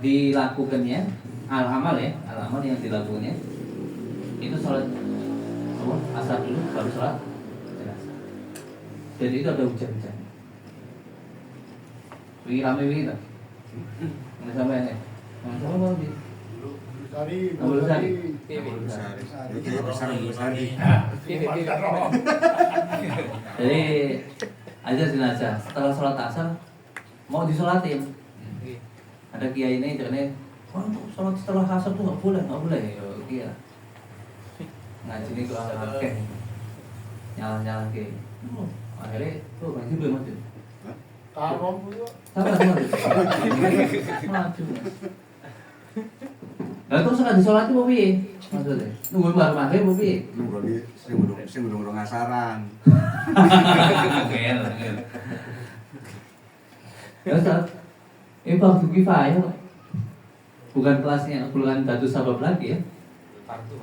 Dilakukannya al-amal ya, al-amal yang dilakukannya itu sholat asar dulu baru sholat jenazah. Jadi itu ada hujan-hujan. Wih rame wih tak? Nggak sampai nih. Nggak sampai mau di. Belum sari. Jadi ajar jenazah setelah sholat asar mau disolatin. Ada kiai ini caranya, sholat setelah asar tuh nggak boleh. Iya. Ngaji ini kalau akeh nyala ke. Akhirnya tuh ngaji belum maju. Sabar. Maju. Lah terus nek disolati mau piye? Maksudnya nunggu bar maghrib mau piye? Nunggu sing urung asaran. Ngel. Ya Ustaz. Ini fardu kifayah. Bukan kelasnya, bukan datu sabab lagi ya. Fardu.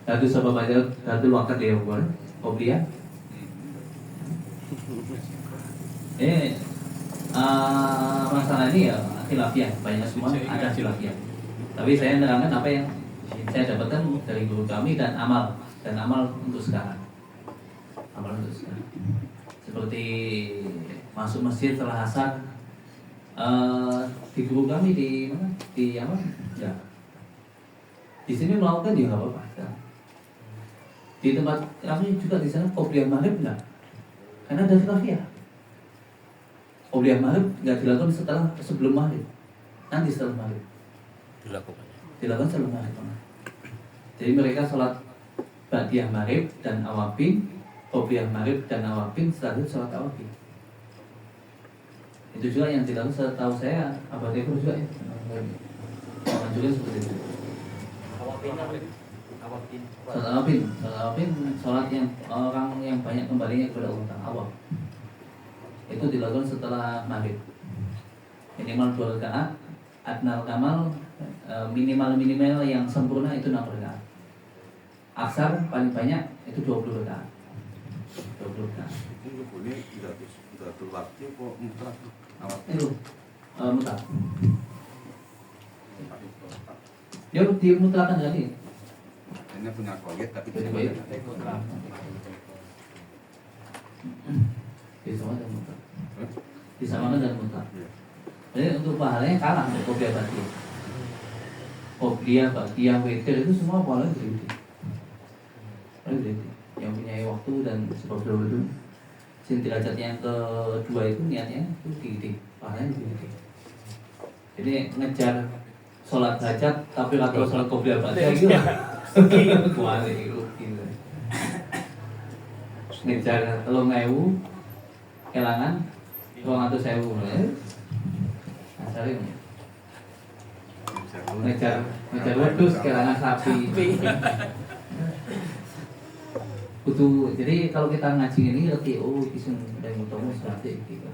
Datu sabab aja, datu wakat dia bukan. Obliya. Masalah ini ya khilafiyah, banyak semua ada khilafiyah. Tapi saya menerangkan apa yang saya dapatkan dari guru kami dan amal untuk sekarang. Amal untuk sekarang. Seperti masuk masjid setelah asar, di guru kami di mana? Di apa? Ya. Di sini melakukan juga nggak apa-apa. Ya. Di tempat kami juga di sana qobliyah maghrib enggak? Karena ada khilafiyah. Qobliyah maghrib nggak dilakukan sebelum maghrib, nanti setelah maghrib. Dilakukan setelah maghrib. Jadi mereka sholat ba'diyah maghrib dan awabin, qobliyah maghrib dan awabin, setelah itu sholat awabin. Itu juga yang dilakukan setahu saya abad itu juga ya. Juga seperti itu. Sholat awabin, sholat yang orang yang banyak kembalinya kepada Allah Ta'ala. Itu dilakukan setelah maghrib. Minimal 2 rakaat, adnal kamal, minimal yang sempurna itu 6 rakaat. Aksar paling banyak itu 20 rakaat. 20 rakaat. Ini boleh tidak waktu kok mutlak. Itu mutlak. Ya dimutlakan tadi. Ini punya koyet tapi Jadi tidak baik. Disamakan dan mutlak. Disamakan dan mutlak. Jadi untuk pahalanya kalah dari qobliyah ba'diyah. Qobliyah ba'diyah witir itu semua pahalanya gede. Yang punya waktu dan sebab itu sin derajat yang kedua itu niatnya itu gede, pahalanya gede. Jadi ngejar sholat hajat tapi atau sholat qobliyah ba'diyah gitu. Kuali itu gitu. Ngejar 3.000 kelangan 200.000. Asalnya ngejar wedhus kelangan sapi. Kudu, jadi kalau kita ngaji ini ngerti, oh kisah dari utama berarti gitu.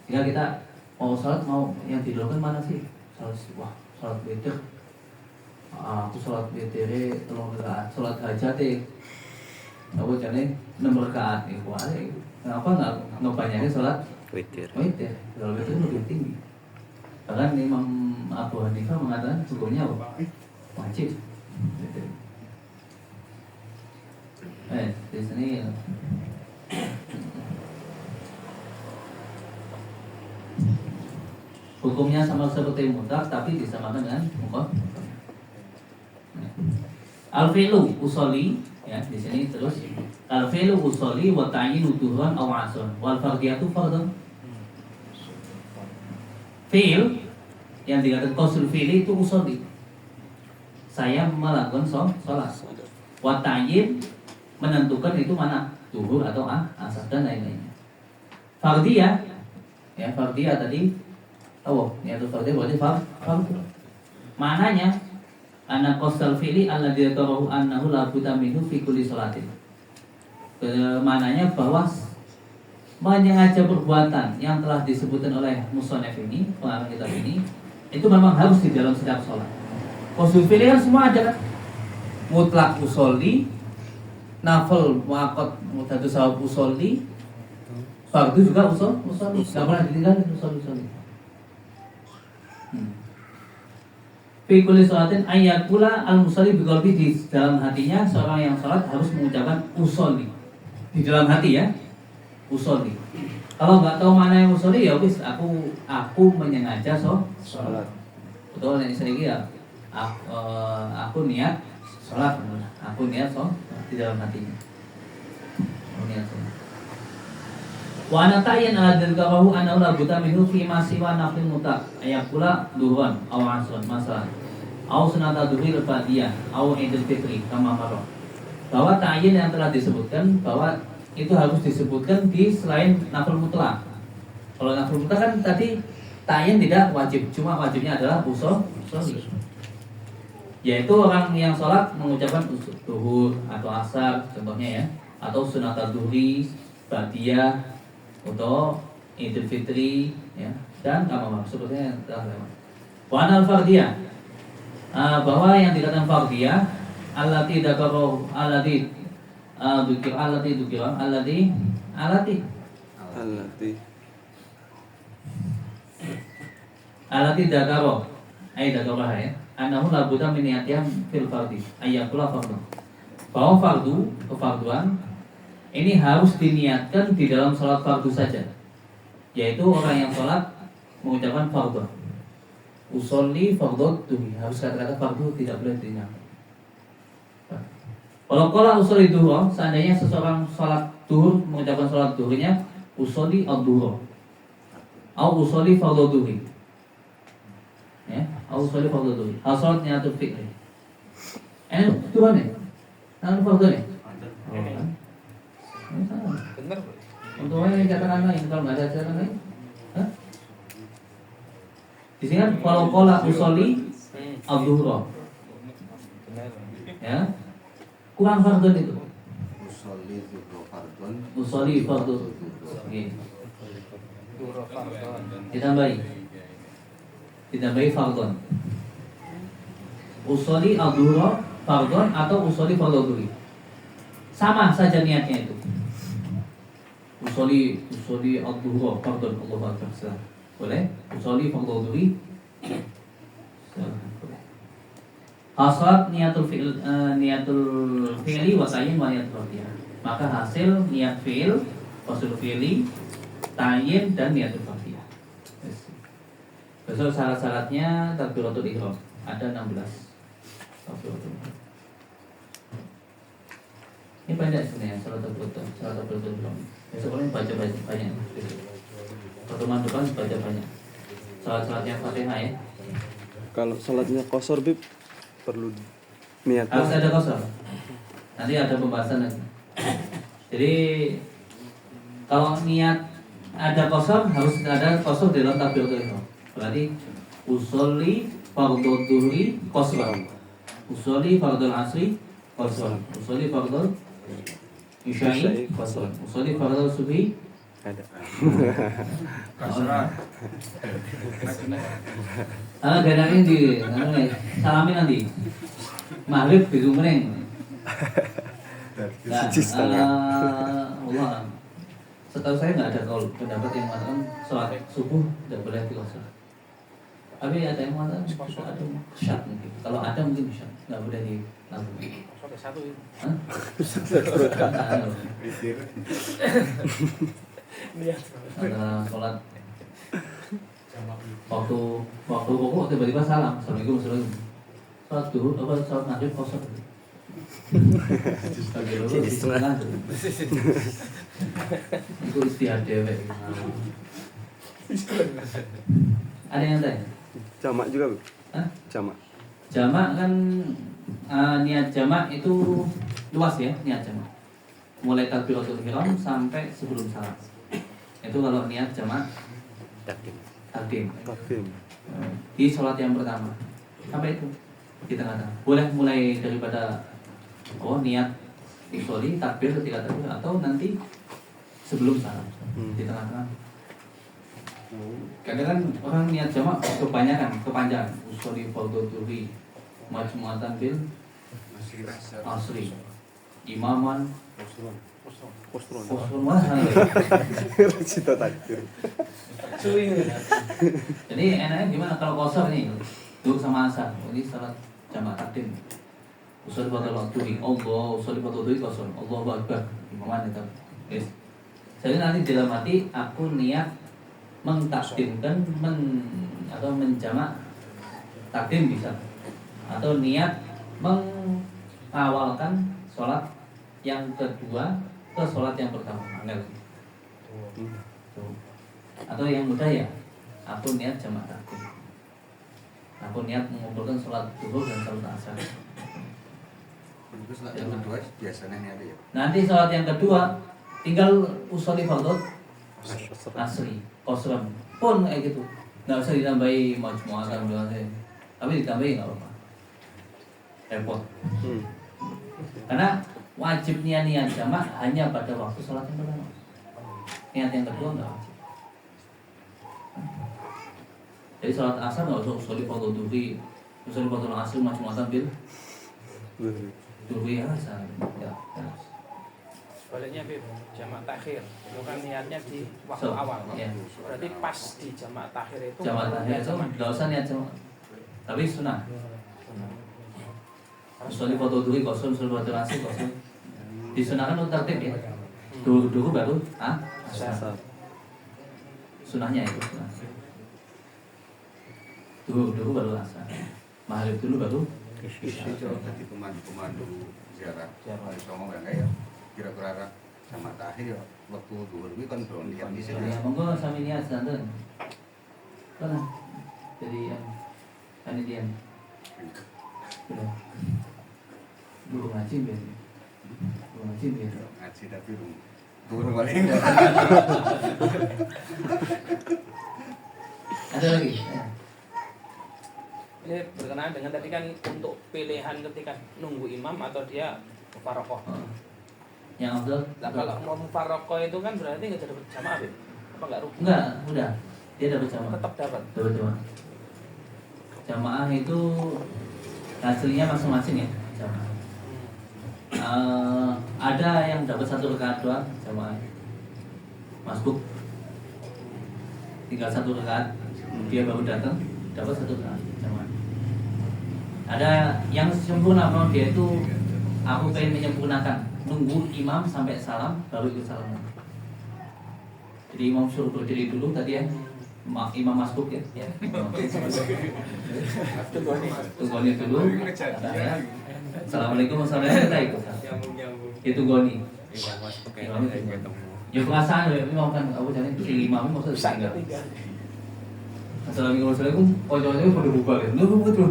Sehingga kita mau sholat, mau yang dilakukan mana sih? Sholat witir. Aku sholat witir, tolong rakaat, sholat hajat aku jadi 6 rakaat nih, kenapa nggak banyakin sholat Witir. witir? Kalau witir lebih tinggi. Bahkan Imam Abu Hanifah mengatakan hukumnya apa? Wajib. Witir. Di sini hukumnya sama seperti mutlak tapi disamakan dengan mutlak. Al-fi'lu usolli ya di sini terus al-fi'lu usolli wa ta'yinu duhran aw 'asr wal fardiyatu fardun. Fi'il yang dikatakan qasul fi'li itu usolli. Saya melakukan sholat. Wa ta'yin menentukan itu mana duhur atau asar dan lain-lainnya. Fardiyah ya fardiyah tadi yaitu fardiyah berarti fardu. Mananya anna qasal fi'li alladzi yatarahu annahu la budda minhu fi kulli sholatin. Mananya bahwa menyengaja perbuatan yang telah disebutkan oleh musannaf ini, pengarang kitab ini, itu memang harus di dalam setiap sholat. Qasul fi'li kan semua ada kan? Mutlak usolli, nafil muakkad mutadu sawab usolli, fardu juga usolli. Enggak pernah ditinggalkan usolli. Fi kulli sholatin ayyakula al-musalli biqalbi, di dalam hatinya seorang yang sholat harus mengucapkan usolli. Di dalam hati ya, usolli. Kalau nggak tahu mana yang usolli ya wis aku menyengaja sholat. Betul yang sering ya. Aku niat sholat, aku niat sholat di dalam hatinya. Aku niat sholat. Wa ana ta'yin al-adil kawahu annahu la budda minhu fi ma siwa nafil mutlaq ayakula duhran aw 'asran masalan aw sunata duhil fadiyah aw idul fitri kama marra. Bahwa ta'yin yang telah disebutkan bahwa itu harus disebutkan di selain nafil mutlaq. Kalau nafil mutlaq kan tadi ta'yin tidak wajib, cuma wajibnya adalah usolli. Yaitu orang yang sholat mengucapkan duhur atau asar contohnya ya, atau sunata duhri, fadiyah atau idul fitri ya, dan kamar sepertinya telah lewat. Wa anal fardiyah, bahwa yang dikatakan fardiyah allati dzakarahu allati dzukira allati dzakarahu ay dzakaraha ya, annahu la budda min niyatiha fil fardi ayyakula fardhu. Bahwa kefarduan ini harus diniatkan di dalam sholat fardu saja, yaitu orang yang sholat mengucapkan fardu. Usolli fardhu duhi, harus kata-kata fardu, tidak boleh diingat. Kalau usolli duhur, seandainya seseorang sholat duhur mengucapkan sholat duhurnya usolli ad-duhur, atau usolli fardhu duhi, ya, atau usolli fardhu duhi. Hal sholatnya itu fikri. Ini Tuhan ya, nanti fardu ya. Benar. Untuk yang catatan lain, kalau nggak ada catatan lain, di sini kan kalau usolli al-duhur, ya, kurang fardun itu. Usolli fardun, ditambahi fardun. Usolli al-duhur fardun atau usolli fardun, sama saja niatnya itu. Usolli ad-duhur fardun, Allahu akbar. Boleh? Usolli fardhu duhri. Hasil niatul fi'li wa ta'yin wa niatul fardiyah. Maka hasil niat fi'il, qasul fi'li, ta'yin dan niatul fardiyah. Besok syarat-syaratnya takbiratul ihram ada 16. Takbiratul ihram. Ini banyak sebenarnya salat takbiratul ihram. Besok kalian baca banyak. Pertemuan depan baca banyak. Salat-salatnya Fatihah ya. Kalau salatnya qasar bib perlu niat. Harus ada qasar. Nanti ada pembahasan lagi. Jadi kalau niat ada qasar, harus ada qasar dalam takbiratul ihram. Berarti usolli fardhu dhuhri qasran. Usolli fardhu asri qasran. Usolli fardhu Isya'i qasr. Usolli fardhu subhi Ada. Kasrah. Gadangin di salamin nanti. Maghrib bingung meneng. Nah, Allah. Setahu saya nggak ada kalau pendapat yang mengatakan sholat subuh tidak boleh diqasar. Tapi ada yang mengatakan ada syarat mungkin. Kalau ada mungkin bisa nggak boleh dilakukan. Sampai satu itu. Hah? Antara sholat waktu pokok tiba-tiba salam, assalamualaikum warahmatullahi wabarakatuh. Sholat duhur apa sholat maghrib kosong. Jadi setengah. Itu istihad dewek. Ada yang tanya? Jamak juga, Bu. Hah? Jamak. Jamak kan niat jamak itu luas ya, niat jamak. Mulai takbiratul ihram sampai sebelum salam. Itu kalau niat jamak takdim. Takdim. Di sholat yang pertama. Sampai itu di tengah-tengah. Boleh mulai daripada niat usolli takbir ketika takbir atau nanti sebelum salam di tengah-tengah. Kadang kan orang niat jamak kebanyakan, kepanjangan. Usolli fardhu dhuhri majmu'atan bil asri. Imaman Posron mana? Cita takbir. Jadi enaknya gimana kalau kosong nih? Duduk sama asar. Ini salat jamak takdim. Usolli fardhu dhuhri. Usolli fardhu dhuhri kosong. Allahu akbar. Imaman itu. Yes. Jadi nanti dalam hati aku niat mengtakdimkan atau menjamak takdim bisa, atau niat mengawalkan sholat yang kedua ke sholat yang pertama, atau yang mudah ya, aku niat jamak takdim, aku niat mengumpulkan sholat duhur dan sholat asar. Itu sholat yang kedua biasanya ini ada ya. Nanti sholat yang kedua tinggal usolli fardhu asri qasran pun kayak gitu, nggak usah ditambahi majmu'atan biasanya, tapi ditambahi nggak apa-apa, repot. Karena wajibnya niat jamak hanya pada waktu sholat yang pertama, niat yang kedua nggak wajib. Jadi sholat asar nggak usah usolli fardhu dhuhri, usolli fardhu asri majmu'atan bil dhuhri asar ya. Baliknya Bib, jamak takhir itu kan niatnya di waktu awal. Ya. Berarti pas di jamak takhir itu Jamak takhir itu nggak usah niat jamak, tapi sunnah. Usolli fardhu dhuhri qasr, usolli fardhu asri qasr. Disunahkan untuk tertib ya. Dulu baru asar. Sunnahnya itu. Dulu baru asar. Maghrib dulu baru Itu jadi pemandu ziarah. Kalau ngomong enggak ya? Kira-kira sama takhir ya waktu duhur ini kan belum lihat di sini. ya, monggo sami niat santen. Mana? Jadi yang panitia. Sudah. Belum ngaji biasa. Belum ngaji biasa. Ngaji tapi turun paling enggak. Ada lagi? Ya. ini berkenaan dengan tadi kan untuk pilihan ketika nunggu imam atau dia mufarokoh. Yang afdal? Nah kalau mau mufarokoh itu kan berarti nggak dapat jamaah, Bib? Apa nggak rugi? Enggak, udah. Dia dapat jamaah. Tetap dapat. Dapat jamaah. Jamaah itu hasilnya masing-masing ya, jamaah. Ada yang dapat 1 rakaat doang jamaah. Masbuk. Tinggal 1 rakaat, dia baru datang dapat 1 rakaat jamaah. Ada yang sempurna, memang dia itu aku pengen menyempurnakan, nunggu imam sampai salam baru ikut salam. Jadi imam suruh berdiri dulu tadi ya, imam masbuk ya. Tunggoni dulu. Ya. Assalamualaikum warahmatullahi wabarakatuh. Itu goni. Ya perasaan ya imam kan aku jadi si imam itu maksudnya enggak. Assalamualaikum warahmatullahi wabarakatuh. Pojoknya pada bubar ya. Nunggu betul.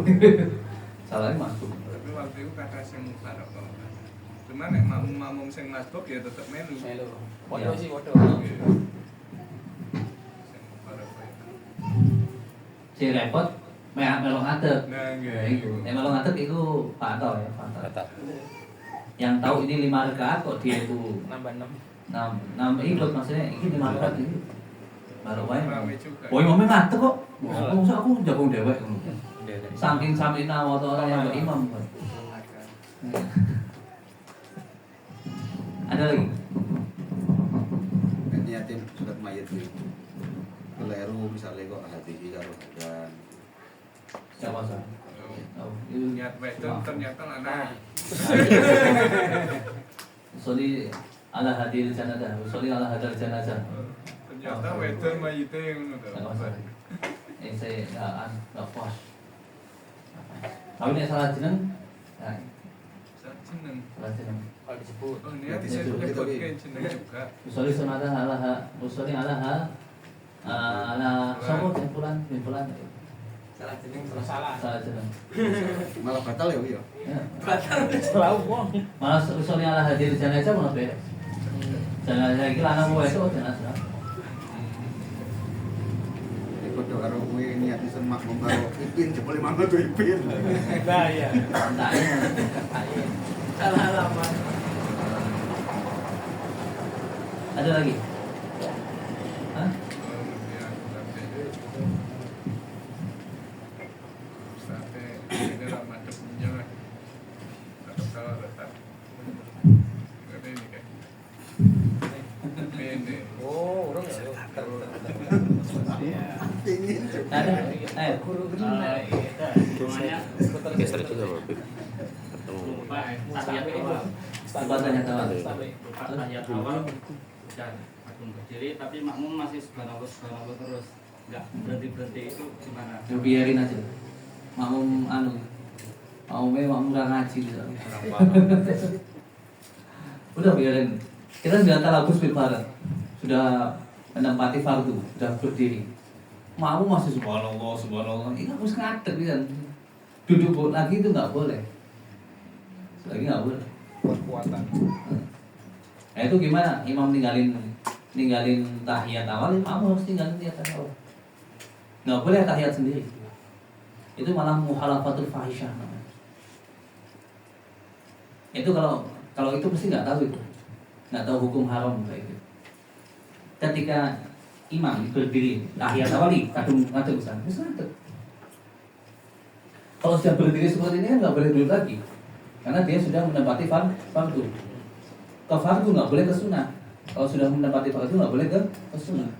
Salahnya masuk. Tapi waktu itu kata sing mufarokoh. Cuman nek mamum sing masbuk ya tetep melu. Waduh sih, waduh. Sing mufarokoh itu. Si repot melok ngadeg. Nah, Ya itu. Melok ngadeg itu fatal ya, fatal. yang tahu ini 5 rakaat kok dia itu Nambah 6. nambah ikut maksudnya ini 5 rakaat ini baru wae. Rame juga. Oh, imamnya ngadeg kok. Masa aku jagung dewek. Saking samina waktu orang yang imam. Ada lagi? Niatin surat mayat itu keliru misalnya kok hati karo hadan. Siapa sah? Niat wedon ternyata lanang. Usolli ala hadir janazah. Usolli ala hadir janazah. Ternyata wedon mayite ngono to. Saya enggak puas. Tapi ini salah jeneng. Nah, Jeneng. salah jeneng. Kalau disebut. Oh, niat disebutkan jeneng juga. Usolli sunata ala usolli ala sapa jempulan. Salah jeneng salah. Salah jeneng. Malah batal ya Wi ya. Ya. Selalu wong. Malah usolli ala hadir janazah malah beda. Janazah iki lanang wae itu janazah. Padha karo kowe niat semak membawa ipin jebule manut tuh ipin. Nah, iya. Entahnya. Salah alamat. Ada lagi? Hah? Oh, urung ya. Ada? Geser juga Bapak. Coba tanya tahu. Tahiyat awal dan agung berdiri tapi makmum masih subhanallah terus. Enggak berhenti itu gimana? Ya biarin aja. Makmum makmum gak ngaji gitu. Udah biarin. Kita sudah talabus bil farad. Sudah menempati fardu, sudah berdiri. Makmum masih subhanallah. Ini harus ngadeg kan. Duduk lagi itu nggak boleh. Lagi nggak boleh. Kekuatan. Nah itu gimana? Imam ninggalin tahiyat awal, kamu harus tinggalin tahiyat awal. Nggak boleh tahiyat sendiri. Itu malah muhalafatul fahisyah namanya. Itu kalau itu pasti nggak tahu itu, nggak tahu hukum haram kayak itu. Ketika imam berdiri tahiyat awal nih, kadung ngadeg bisa ngadeg. Kalau sudah berdiri seperti ini kan nggak boleh duduk lagi, karena dia sudah menempati fardu. Ke fardu nggak boleh ke sunnah. Kalau sudah menempati fardu nggak boleh ke sunnah.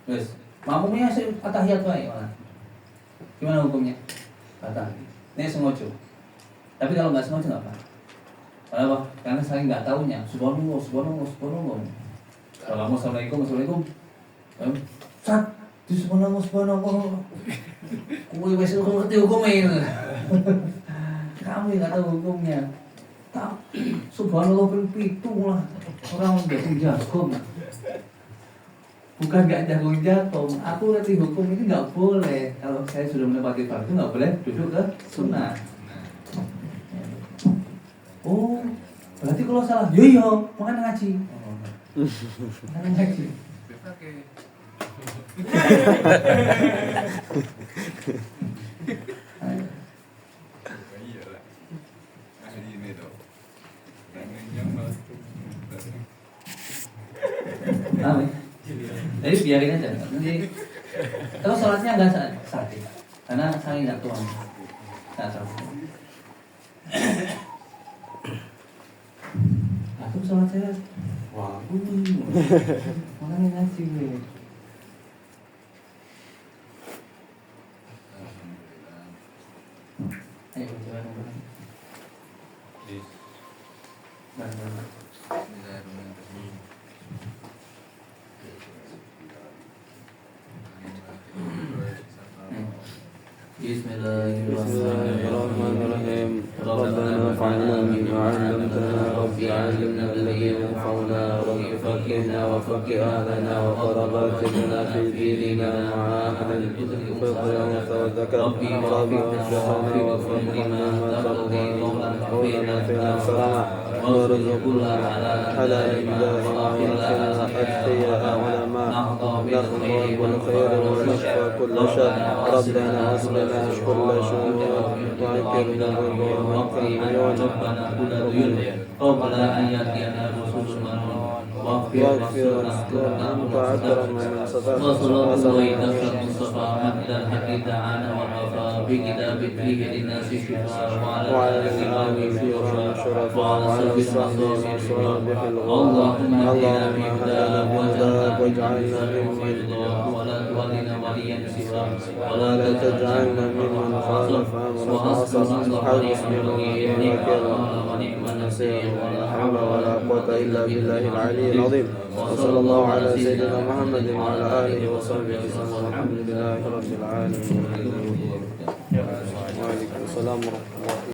Terus, makmumnya tahiyat baik mana? Gimana hukumnya? Batal. Ini sengaja. Tapi kalau nggak sengaja nggak apa. Kenapa? Karena saya nggak tahunya. Subhanallah. Kalau kamu assalamualaikum. Sat, di subhanallah. Kue wes ngerti hukumnya. Kamu nggak tahu hukumnya. Subhanallah itu lah. Orang nggak jago. Bukan nggak jago. Aku ngerti hukum ini nggak boleh. Kalau saya sudah menempati fardu nggak boleh duduk ke sunnah. Oh, berarti kalau salah, yo, makanya ngaji. Makanya ngaji. Jadi biarin aja. Nanti kalau sholatnya nggak sah, karena saya nggak tuan, nggak tahu. Aku sholat saya, wah, makanya ngaji gue. Ayo coba ngomong. Bismillahirrahmanirrahim. Rabbana fa'alna bima 'allamtana rabbi 'allimna alladhi yanfa'una rabbi faqihna wa faqih ahlana wa qarabatana fi dinina ma'a ahli al-fadl wa tawakkal rabbi wafqhna wa faqihna ma taqdi qawlana fina salama warzuqna halal billahi wa atqiya ulama نخضر بالخير ونشفى كل شر ربنا أصلنا كل شؤون واغفر ذنوبنا واغفر ربنا كل ديون قبل أن يأتينا رسول واغفر أنت أكرم من سترت وصلى الله على المصطفى محمد الحق تعالى وقفا بكتاب فيه للناس شفاء وعلى آله الشرفاء وعلى الصحب والصالح اللهم اهدنا هداك واجعلنا ممن ولا تولنا وليا سواه ولا تجعلنا ممن خالف أمرك وعصى حسبنا ونعم ونعم النصير ولا حول ولا قوة إلا بالله العلي العظيم وصلى الله على سيدنا محمد وعلى آله وصحبه وسلم والحمد لله رب العالمين. وعليكم السلام ورحمة الله.